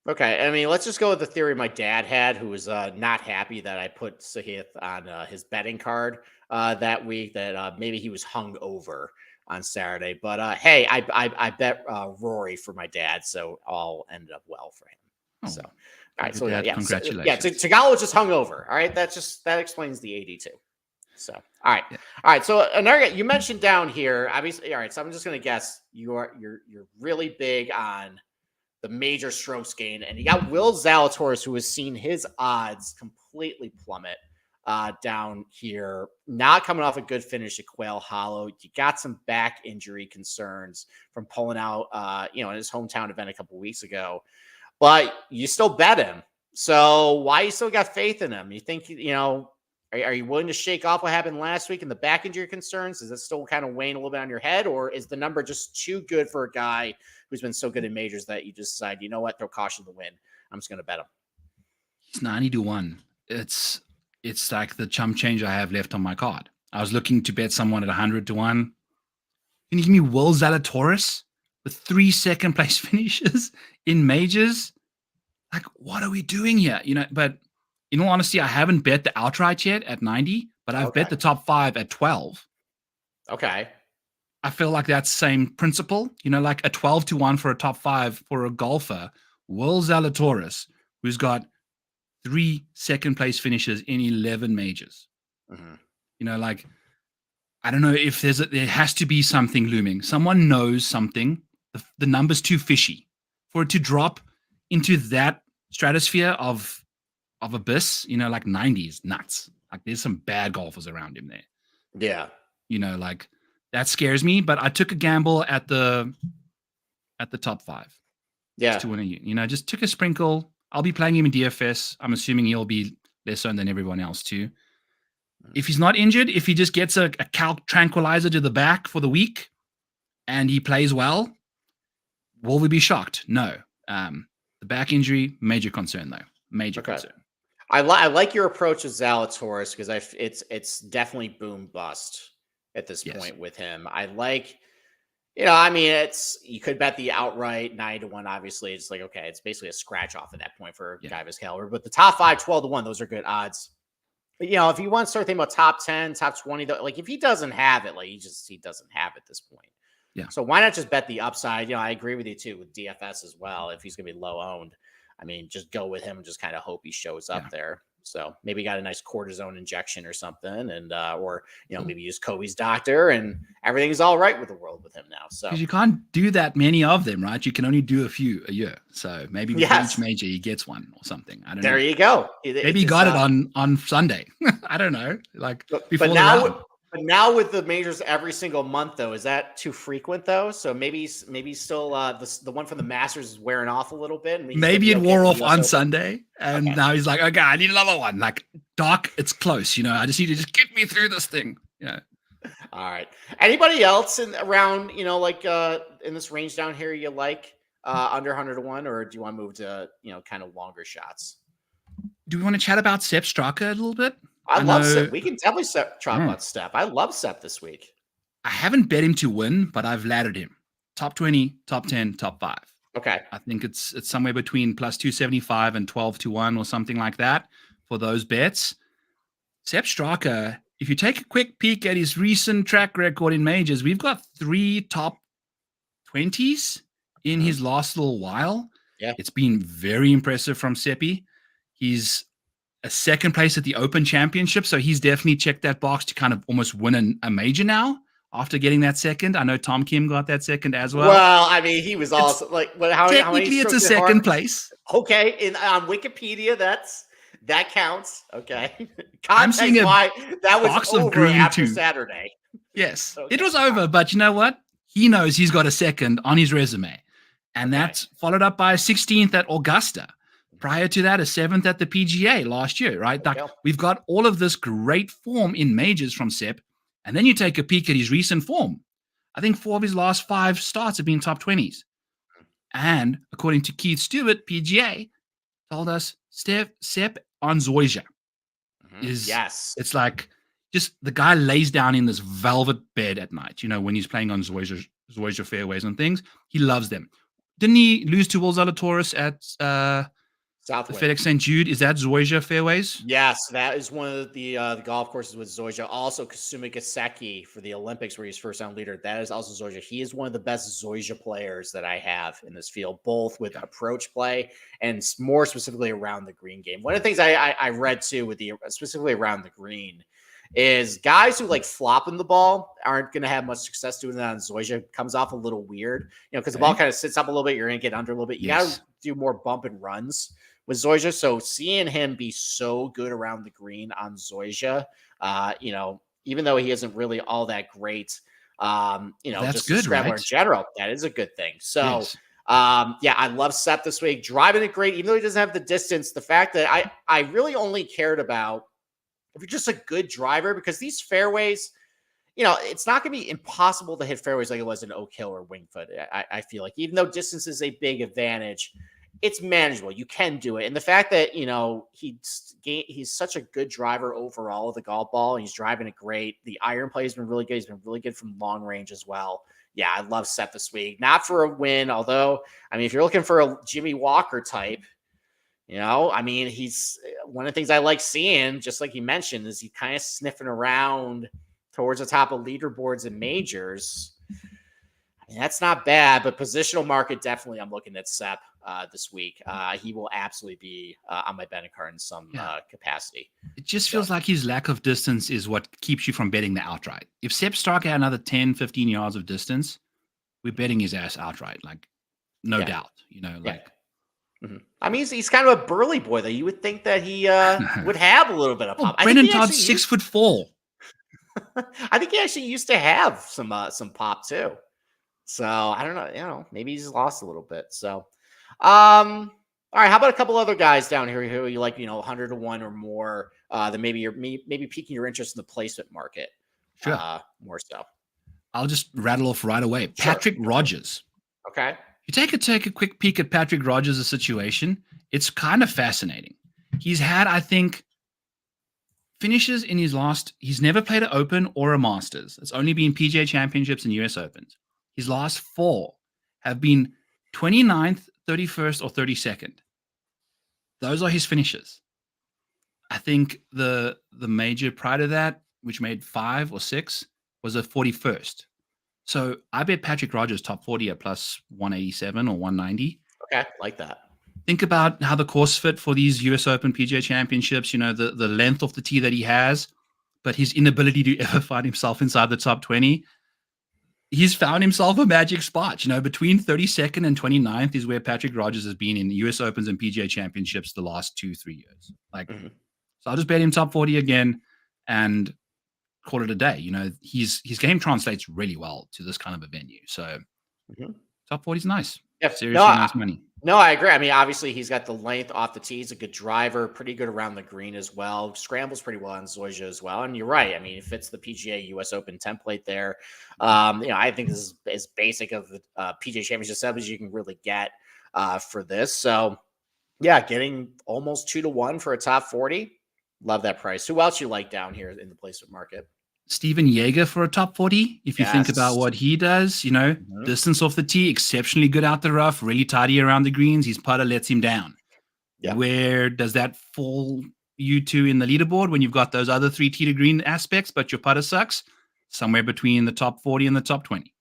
Okay, I mean, let's just go with the theory my dad had, who was not happy that I put Sahith on his betting card that week, that maybe he was hung over on Saturday. But hey, I bet Rory for my dad, so all ended up well for him. Oh, so, all right, so dad, congratulations. Tagalo was just hung over. All right, that explains the 82. So, all right. So another, you mentioned down here, obviously. All right, so I'm just gonna guess you're really big on the major strokes gain, and you got Will Zalatoris, who has seen his odds completely plummet down here, not coming off a good finish at Quail Hollow. You got some back injury concerns from pulling out, in his hometown event a couple weeks ago, but you still bet him. So why you still got faith in him? You think, are you willing to shake off what happened last week and the back injury concerns? Is it still kind of weighing a little bit on your head, or is the number just too good for a guy who's been so good in majors that you just decide, you know what, throw caution to the wind? I'm just going to bet him. He's 90-1. It's like the chump change I have left on my card. I was looking to bet someone at 100-1. Can you give me Will Zalatoris with 3 second place finishes in majors? Like, what are we doing here? But in all honesty, I haven't bet the outright yet at 90, but I've bet the top 5 at 12. Okay. I feel like that's same principle, like a 12-1 for a top 5 for a golfer. Will Zalatoris, who's got 3 second place finishes in 11 majors. Mm-hmm. I don't know if there has to be something looming. Someone knows something. The number's too fishy for it to drop into that stratosphere of abyss. 90 is nuts. Like there's some bad golfers around him there. Yeah. That scares me, but I took a gamble at the top 5. Yeah. Just to win just took a sprinkle. I'll be playing him in DFS. I'm assuming he'll be less owned than everyone else too. If he's not injured, if he just gets a calc tranquilizer to the back for the week and he plays well, will we be shocked? No. The back injury, major concern though. Major concern. I like your approach with Zalatoris because it's definitely boom bust at this point with him. I like, you could bet the outright 9-1. Obviously, it's like, okay, it's basically a scratch off at that point for a guy of his caliber. But the top 5, 12-1, those are good odds. But if you want to start thinking about top 10, top 20, like if he doesn't have it, like he doesn't have it at this point. Yeah. So why not just bet the upside? I agree with you too with DFS as well. If he's going to be low owned, I mean, just go with him and just kind of hope he shows up there. So maybe got a nice cortisone injection or something, and or maybe use Kobe's doctor, and everything's all right with the world with him now. So because you can't do that many of them, right? You can only do a few a year. So maybe with each major he gets one or something. I don't know. There you go. Maybe he got it on Sunday. I don't know. Like but before now now with the majors every single month, though, is that too frequent though? So maybe still the one from the Masters is wearing off a little bit, and he's gonna Maybe be it okay wore for off the US on Open. Sunday, and Okay. now he's like, okay, I need another one. Like, Doc, it's close. I just need to just get me through this thing. Yeah. All right. Anybody else around, like in this range down here you like under 100 to 1, or do you want to move to, kind of longer shots? Do we want to chat about Sepp Straka a little bit? I love know Sep. We can definitely talk about Step. I love Sep this week. I haven't bet him to win, but I've laddered him. Top 20, top 10, top 5. Okay. I think it's somewhere between plus 275 and 12 to 1 or something like that for those bets. Sepp Straka, if you take a quick peek at his recent track record in majors, we've got 3 top 20s in his last little while. Yeah. It's been very impressive from Seppi. He's a second place at the Open Championship, so he's definitely checked that box to kind of almost win a major now after getting that second. I know Tom Kim got that second as well. Well, I mean, he was also like, how technically many it's a second place. Okay, on Wikipedia, that counts. Okay, I'm seeing why that was box over of green after too. Saturday. Yes, Okay. It was over, but you know what? He knows he's got a second on his resume, and that's followed up by a 16th at Augusta. Prior to that, a 7th at the PGA last year, right? Like, we've got all of this great form in majors from Sepp, and then you take a peek at his recent form. I think 4 of his last 5 starts have been top 20s. And according to Keith Stewart, PGA told us Sepp on Zoysia is, it's like just the guy lays down in this velvet bed at night, when he's playing on Zoysia fairways and things. He loves them. Didn't he lose to Will Zalatoris at Southwind? FedEx St. Jude? Is that Zoysia fairways? Yes, that is one of the golf courses with Zoysia. Also, Kasumi Gasecki for the Olympics, where he's first round leader. That is also Zoysia. He is one of the best Zoysia players that I have in this field, both with approach play and more specifically around the green game. One of the things I read too, with specifically around the green, is guys who like flopping the ball aren't going to have much success doing that on Zoysia. It comes off a little weird, because the ball kind of sits up a little bit. You're going to get under a little bit. You got to do more bump and runs with Zoysia. So seeing him be so good around the green on Zoysia, even though he isn't really all that great, that's just good, a scrambler right? in general, that is a good thing. So, I love Sepp this week. Driving it great, even though he doesn't have the distance. The fact that I really only cared about if you're just a good driver, because these fairways, it's not going to be impossible to hit fairways like it was in Oak Hill or Wingfoot. I feel like, even though distance is a big advantage, it's manageable. You can do it. And the fact that, he's such a good driver overall of the golf ball, and he's driving it great. The iron play has been really good. He's been really good from long range as well. Yeah, I love Sepp this week. Not for a win, although, if you're looking for a Jimmy Walker type, he's one of the things I like seeing, just like you mentioned, is he kind of sniffing around towards the top of leaderboards and majors. That's not bad, but positional market, definitely I'm looking at Sepp this week. He will absolutely be on my betting card in some capacity. It just feels like his lack of distance is what keeps you from betting the outright. If Sepp Straka had another 10, 15 yards of distance, we're betting his ass outright, like no doubt, he's kind of a burly boy, though. You would think that he would have a little bit of pop. Brendan Todd's 6'4". I think he actually used to have some pop too. So I don't know, maybe he's lost a little bit. So, all right. How about a couple other guys down here who you like, 100 to 1 or more, that maybe piquing your interest in the placement market? Sure. More so. I'll just rattle off right away. Sure. Patrick Rogers. Okay. You take a quick peek at Patrick Rogers' situation. It's kind of fascinating. He's had, I think, finishes in his last. He's never played an Open or a Masters. It's only been PGA Championships and US Opens. His last 4 have been 29th, 31st, or 32nd. Those are his finishes. I think the major prior to that, which made 5 or 6, was a 41st. So I bet Patrick Rogers top 40 at plus 187 or 190. Okay, like that. Think about how the course fit for these US Open PGA Championships, the length of the tee that he has, but his inability to ever find himself inside the top 20. He's found himself a magic spot. Between 32nd and 29th is where Patrick Rogers has been in the US Opens and PGA Championships the last 2-3 years. So I'll just bet him top 40 again and call it a day. His game translates really well to this kind of a venue. So top 40 is nice. Yeah. Seriously nice money. No, I agree. I mean, obviously, he's got the length off the tee. He's a good driver, pretty good around the green as well. Scrambles pretty well on Zoysia as well. And you're right. I mean, it fits the PGA US Open template there. I think this is as basic of the PGA Championship setup as you can really get for this. So, yeah, getting almost 2-1 for a top 40. Love that price. Who else you like down here in the placement market? Steven Jaeger for a top 40. If you think about what he does, distance off the tee, exceptionally good out the rough, really tidy around the greens. His putter lets him down. Yeah. Where does that fall you to in the leaderboard when you've got those other 3 tee to green aspects, but your putter sucks? Somewhere between the top 40 and the top 20.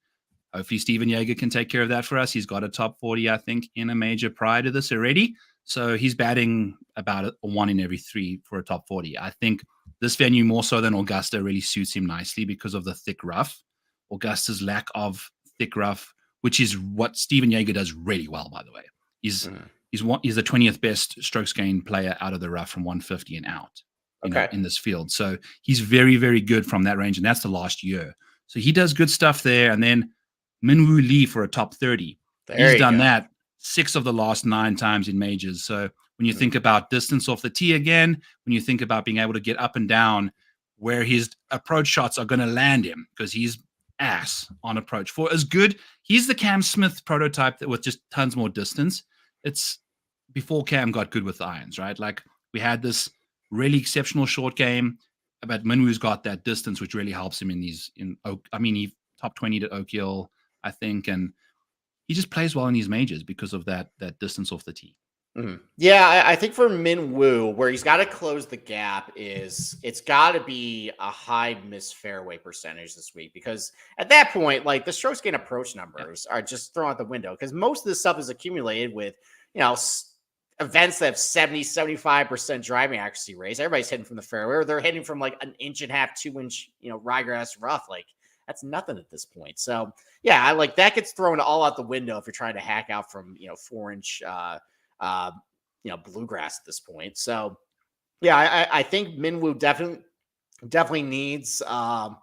Hopefully Steven Jaeger can take care of that for us. He's got a top 40, I think, in a major prior to this already. So he's batting about a 1 in every 3 for a top 40. I think this venue more so than Augusta really suits him nicely because of the thick rough. Augusta's lack of thick rough, which is what Steven Jaeger does really well, by the way. He's the 20th best strokes gained player out of the rough from 150 and out in this field. So he's very, very good from that range, and that's the last year. So he does good stuff there. And then Minwoo Lee for a top 30. He's done that 6 of the last 9 times in majors. So when you think about distance off the tee again, when you think about being able to get up and down where his approach shots are going to land him, because he's ass on approach. For as good, he's the Cam Smith prototype that with just tons more distance. It's before Cam got good with the irons, right? Like we had this really exceptional short game, but Minwoo's got that distance, which really helps him he top 20 at Oak Hill, I think, and he just plays well in these majors because of that distance off the tee. Mm-hmm. Yeah, I think for Minwoo, where he's got to close the gap is it's got to be a high miss fairway percentage this week, because at that point, like the strokes gain approach numbers are just thrown out the window, because most of this stuff is accumulated with, events that have 70-75% driving accuracy rates. Everybody's hitting from the fairway, or they're hitting from like 1.5 inch, 2 inch, ryegrass rough. Like that's nothing at this point. So yeah, I like that gets thrown all out the window if you're trying to hack out from 4 inch bluegrass at this point. So yeah, I think Minwoo definitely needs a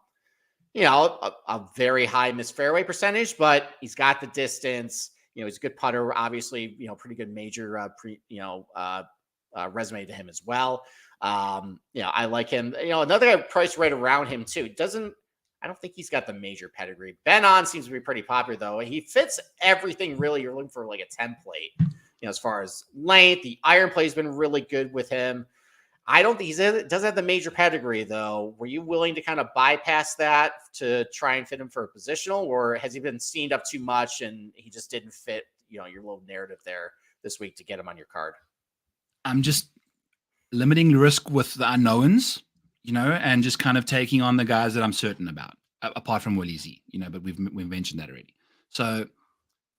very high miss fairway percentage, but he's got the distance. He's a good putter, obviously, pretty good major resume to him as well. I like him. Another guy priced right around him too. I don't think he's got the major pedigree. Ben On seems to be pretty popular though. He fits everything really. You're looking for like a template, as far as length. The iron play has been really good with him. I don't think he doesn't have the major pedigree though. Were you willing to kind of bypass that to try and fit him for a positional, or has he been steamed up too much and he just didn't fit, your little narrative there this week to get him on your card? I'm just limiting the risk with the unknowns, and just kind of taking on the guys that I'm certain about, apart from Willie Z, but we've mentioned that already. So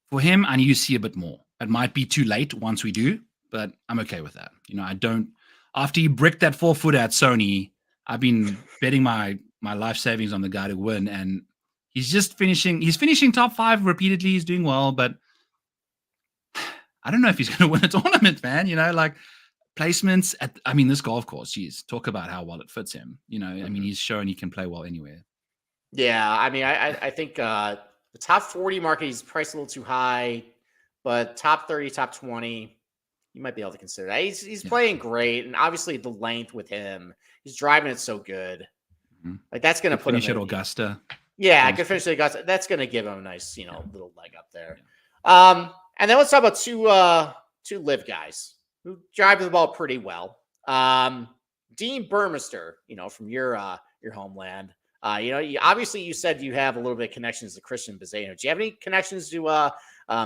for him, I need to see a bit more. It might be too late once we do, but I'm okay with that. After you bricked that 4-footer at Sony, I've been betting my life savings on the guy to win, and he's finishing top 5 repeatedly. He's doing well, but I don't know if he's going to win a tournament, man. Like placements this golf course, geez, talk about how well it fits him. He's shown he can play well anywhere. Yeah, I think the top 40 market, he's priced a little too high, but top 30, top 20, you might be able to consider that. He's playing great, and obviously the length with him, he's driving it so good. Mm-hmm. Like that's going to put him at Augusta. Yeah, I could finish at Augusta. That's going to give him a nice, little leg up there. Yeah. And then let's talk about two live guys who drive the ball pretty well. Dean Burmester, from your homeland. Obviously you said you have a little bit of connections to Christian Bezano. Do you have any connections to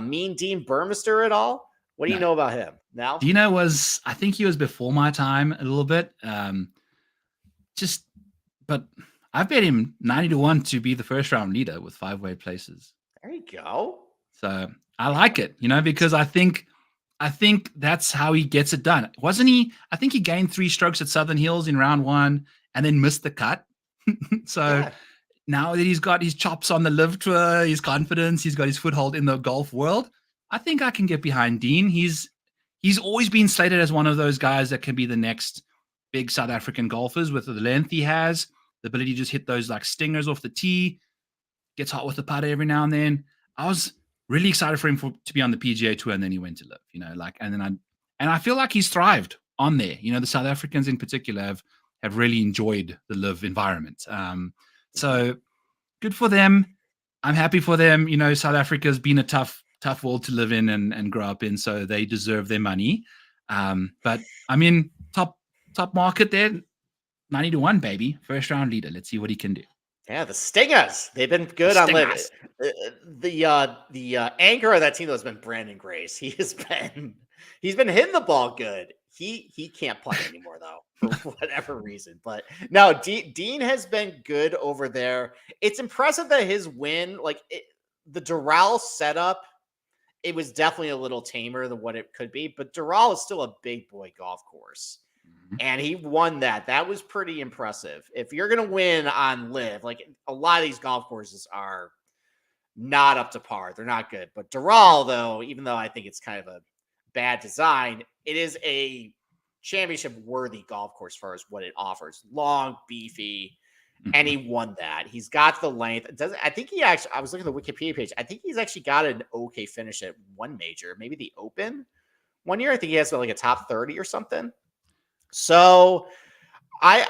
mean Dean Burmester at all? What do you know about him now? Dino I think he was before my time a little bit. But I've bet him 90-1 to be the first round leader with 5-way places. There you go. So I like it, because I think that's how he gets it done. Wasn't he? I think he gained 3 strokes at Southern Hills in round 1 and then missed the cut. So now that he's got his chops on the live tour, his confidence, he's got his foothold in the golf world, I think I can get behind Dean. He's always been slated as one of those guys that can be the next big South African golfers with the length he has. the ability to just hit those like stingers off the tee, gets hot with the putter every now and then. I was really excited for him to be on the PGA Tour, and then he went to live, and I feel like he's thrived on there. The South Africans in particular have really enjoyed the live environment. So good for them. I'm happy for them. South Africa's been a tough world to live in and grow up in, so they deserve their money. But I mean, top market there, 90-1, baby. First round leader. Let's see what he can do. Yeah, the Stingers. They've been good on live. The anchor of that team has been Brandon Grace. He's been hitting the ball good. He can't play anymore though, for whatever reason. But no, Dean has been good over there. It's impressive that his win, the Doral setup, it was definitely a little tamer than what it could be. But Doral is still a big boy golf course. And he won that. That was pretty impressive. If you're going to win on live, a lot of these golf courses are not up to par. They're not good. But Doral, though, even though I think it's kind of a bad design, it is a championship-worthy golf course as far as what it offers. Long, beefy, and he won that. He's got the length. I think he actually, I was looking at the Wikipedia page, I think he's actually got an okay finish at one major, maybe the Open one year. I think he has a top 30 or something. So I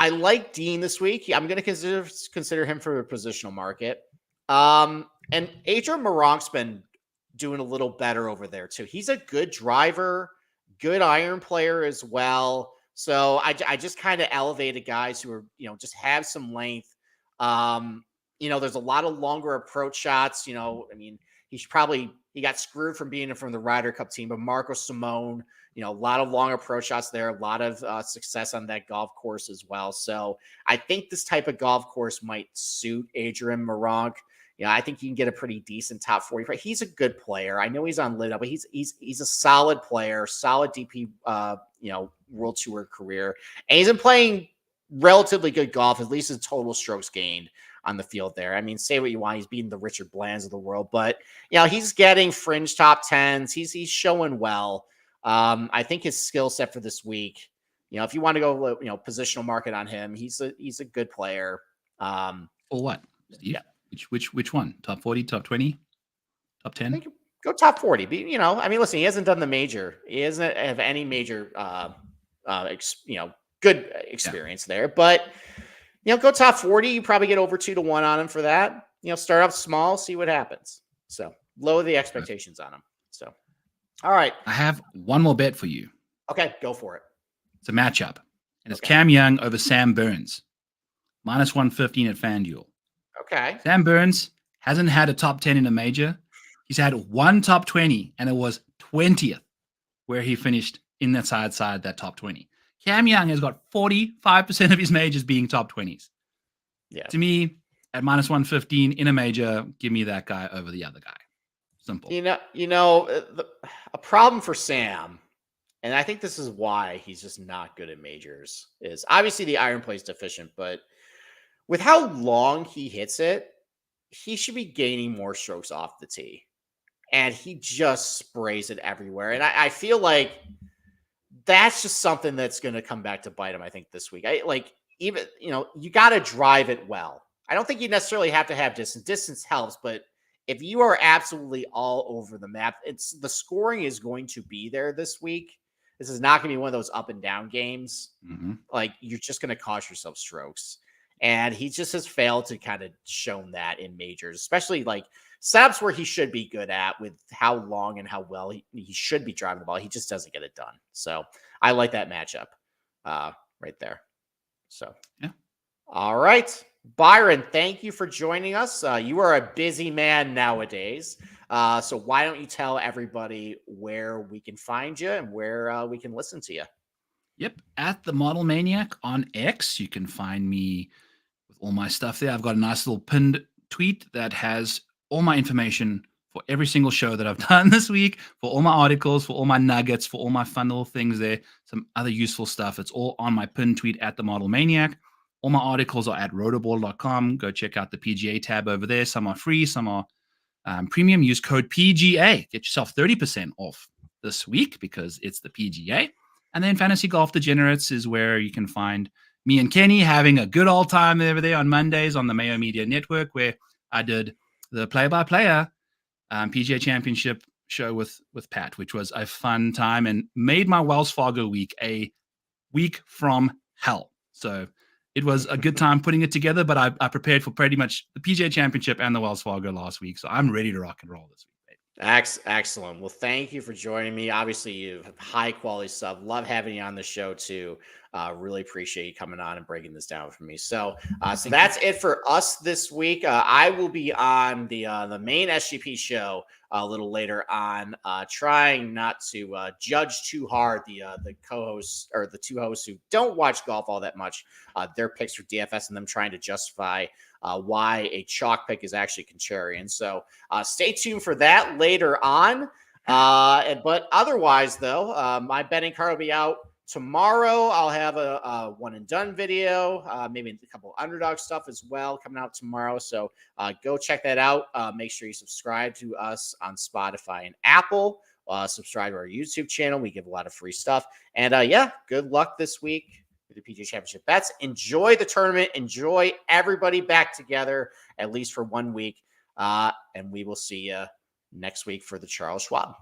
like Dean this week. I'm going to consider him for a positional market. And Adrian Meronk's been doing a little better over there too. He's a good driver, good iron player as well. So I just kind of elevated guys who are, just have some length. There's a lot of longer approach shots. He got screwed from being from the Ryder Cup team, but Marco Simone, a lot of long approach shots there, a lot of success on that golf course as well. So I think this type of golf course might suit Adrian Meronk. I think he can get a pretty decent top 40. He's a good player. I know he's on Lindeque, but he's a solid player, solid DP, World Tour career. And he's been playing relatively good golf, at least his total strokes gained on the field there. I mean, say what you want. He's beating the Richard Blands of the world, but he's getting fringe top 10s. He's showing well. I think his skill set for this week, if you want to go, positional market on him, he's a good player. For what, Steve? Yeah. Which one? Top 40, top 20, top 10? Go top 40. Listen, he hasn't done the major. He doesn't have any major, good experience there, but go top 40. You probably get over 2-1 on him for that. Start off small, see what happens. So lower the expectations on him. So, all right. I have one more bet for you. Okay, go for it. It's a matchup, and it's Cam Young over Sam Burns, -115 at FanDuel. Okay. Sam Burns hasn't had a top 10 in a major. He's had one top 20, and it was 20th where he finished in that that top 20. Cam Young has got 45% of his majors being top 20s. Yeah. To me, at -115 in a major, give me that guy over the other guy. Simple. A problem for Sam, and I think this is why he's just not good at majors, is obviously the iron play is deficient, but with how long he hits it, he should be gaining more strokes off the tee. And he just sprays it everywhere. And I feel like that's just something that's going to come back to bite him, I think, this week. You got to drive it well. I don't think you necessarily have to have distance. Distance helps, but if you are absolutely all over the map, the scoring is going to be there this week. This is not going to be one of those up and down games. Mm-hmm. You're just going to cost yourself strokes. And he just has failed to kind of shown that in majors, especially setups where he should be good at with how long and how well he should be driving the ball. He just doesn't get it done. So I like that matchup right there. So, yeah. All right. Byron, thank you for joining us. You are a busy man nowadays. So why don't you tell everybody where we can find you and where we can listen to you? Yep. At the Model Maniac on X, you can find me with all my stuff there. I've got a nice little pinned tweet that has all my information for every single show that I've done this week, for all my articles, for all my nuggets, for all my fun little things there, some other useful stuff. It's all on my pinned tweet at the Model Maniac. All my articles are at rotorball.com. Go check out the PGA tab over there. Some are free, some are premium. Use code PGA. Get yourself 30% off this week because it's the PGA. And then Fantasy Golf Degenerates is where you can find me and Kenny having a good old time over there on Mondays on the Mayo Media Network, where I did the play-by-player PGA Championship show with Pat, which was a fun time and made my Wells Fargo week a week from hell. So it was a good time putting it together, but I prepared for pretty much the PGA Championship and the Wells Fargo last week. So I'm ready to rock and roll this week. Excellent. Well, thank you for joining me. Obviously, you have high quality stuff. Love having you on the show too. Really appreciate you coming on and breaking this down for me. So that's it for us this week. I will be on the main SGP show a little later on, trying not to judge too hard the co-hosts or the two hosts who don't watch golf all that much. Their picks for DFS and them trying to justify why a chalk pick is actually contrarian. So stay tuned for that later on. But otherwise, though, my betting card will be out tomorrow. I'll have a one and done video, maybe a couple underdog stuff as well coming out tomorrow. So go check that out. Make sure you subscribe to us on Spotify and Apple. Subscribe to our YouTube channel. We give a lot of free stuff. And yeah, good luck this week the PGA Championship bets. Enjoy the tournament. Enjoy everybody back together, at least for 1 week. And we will see you next week for the Charles Schwab.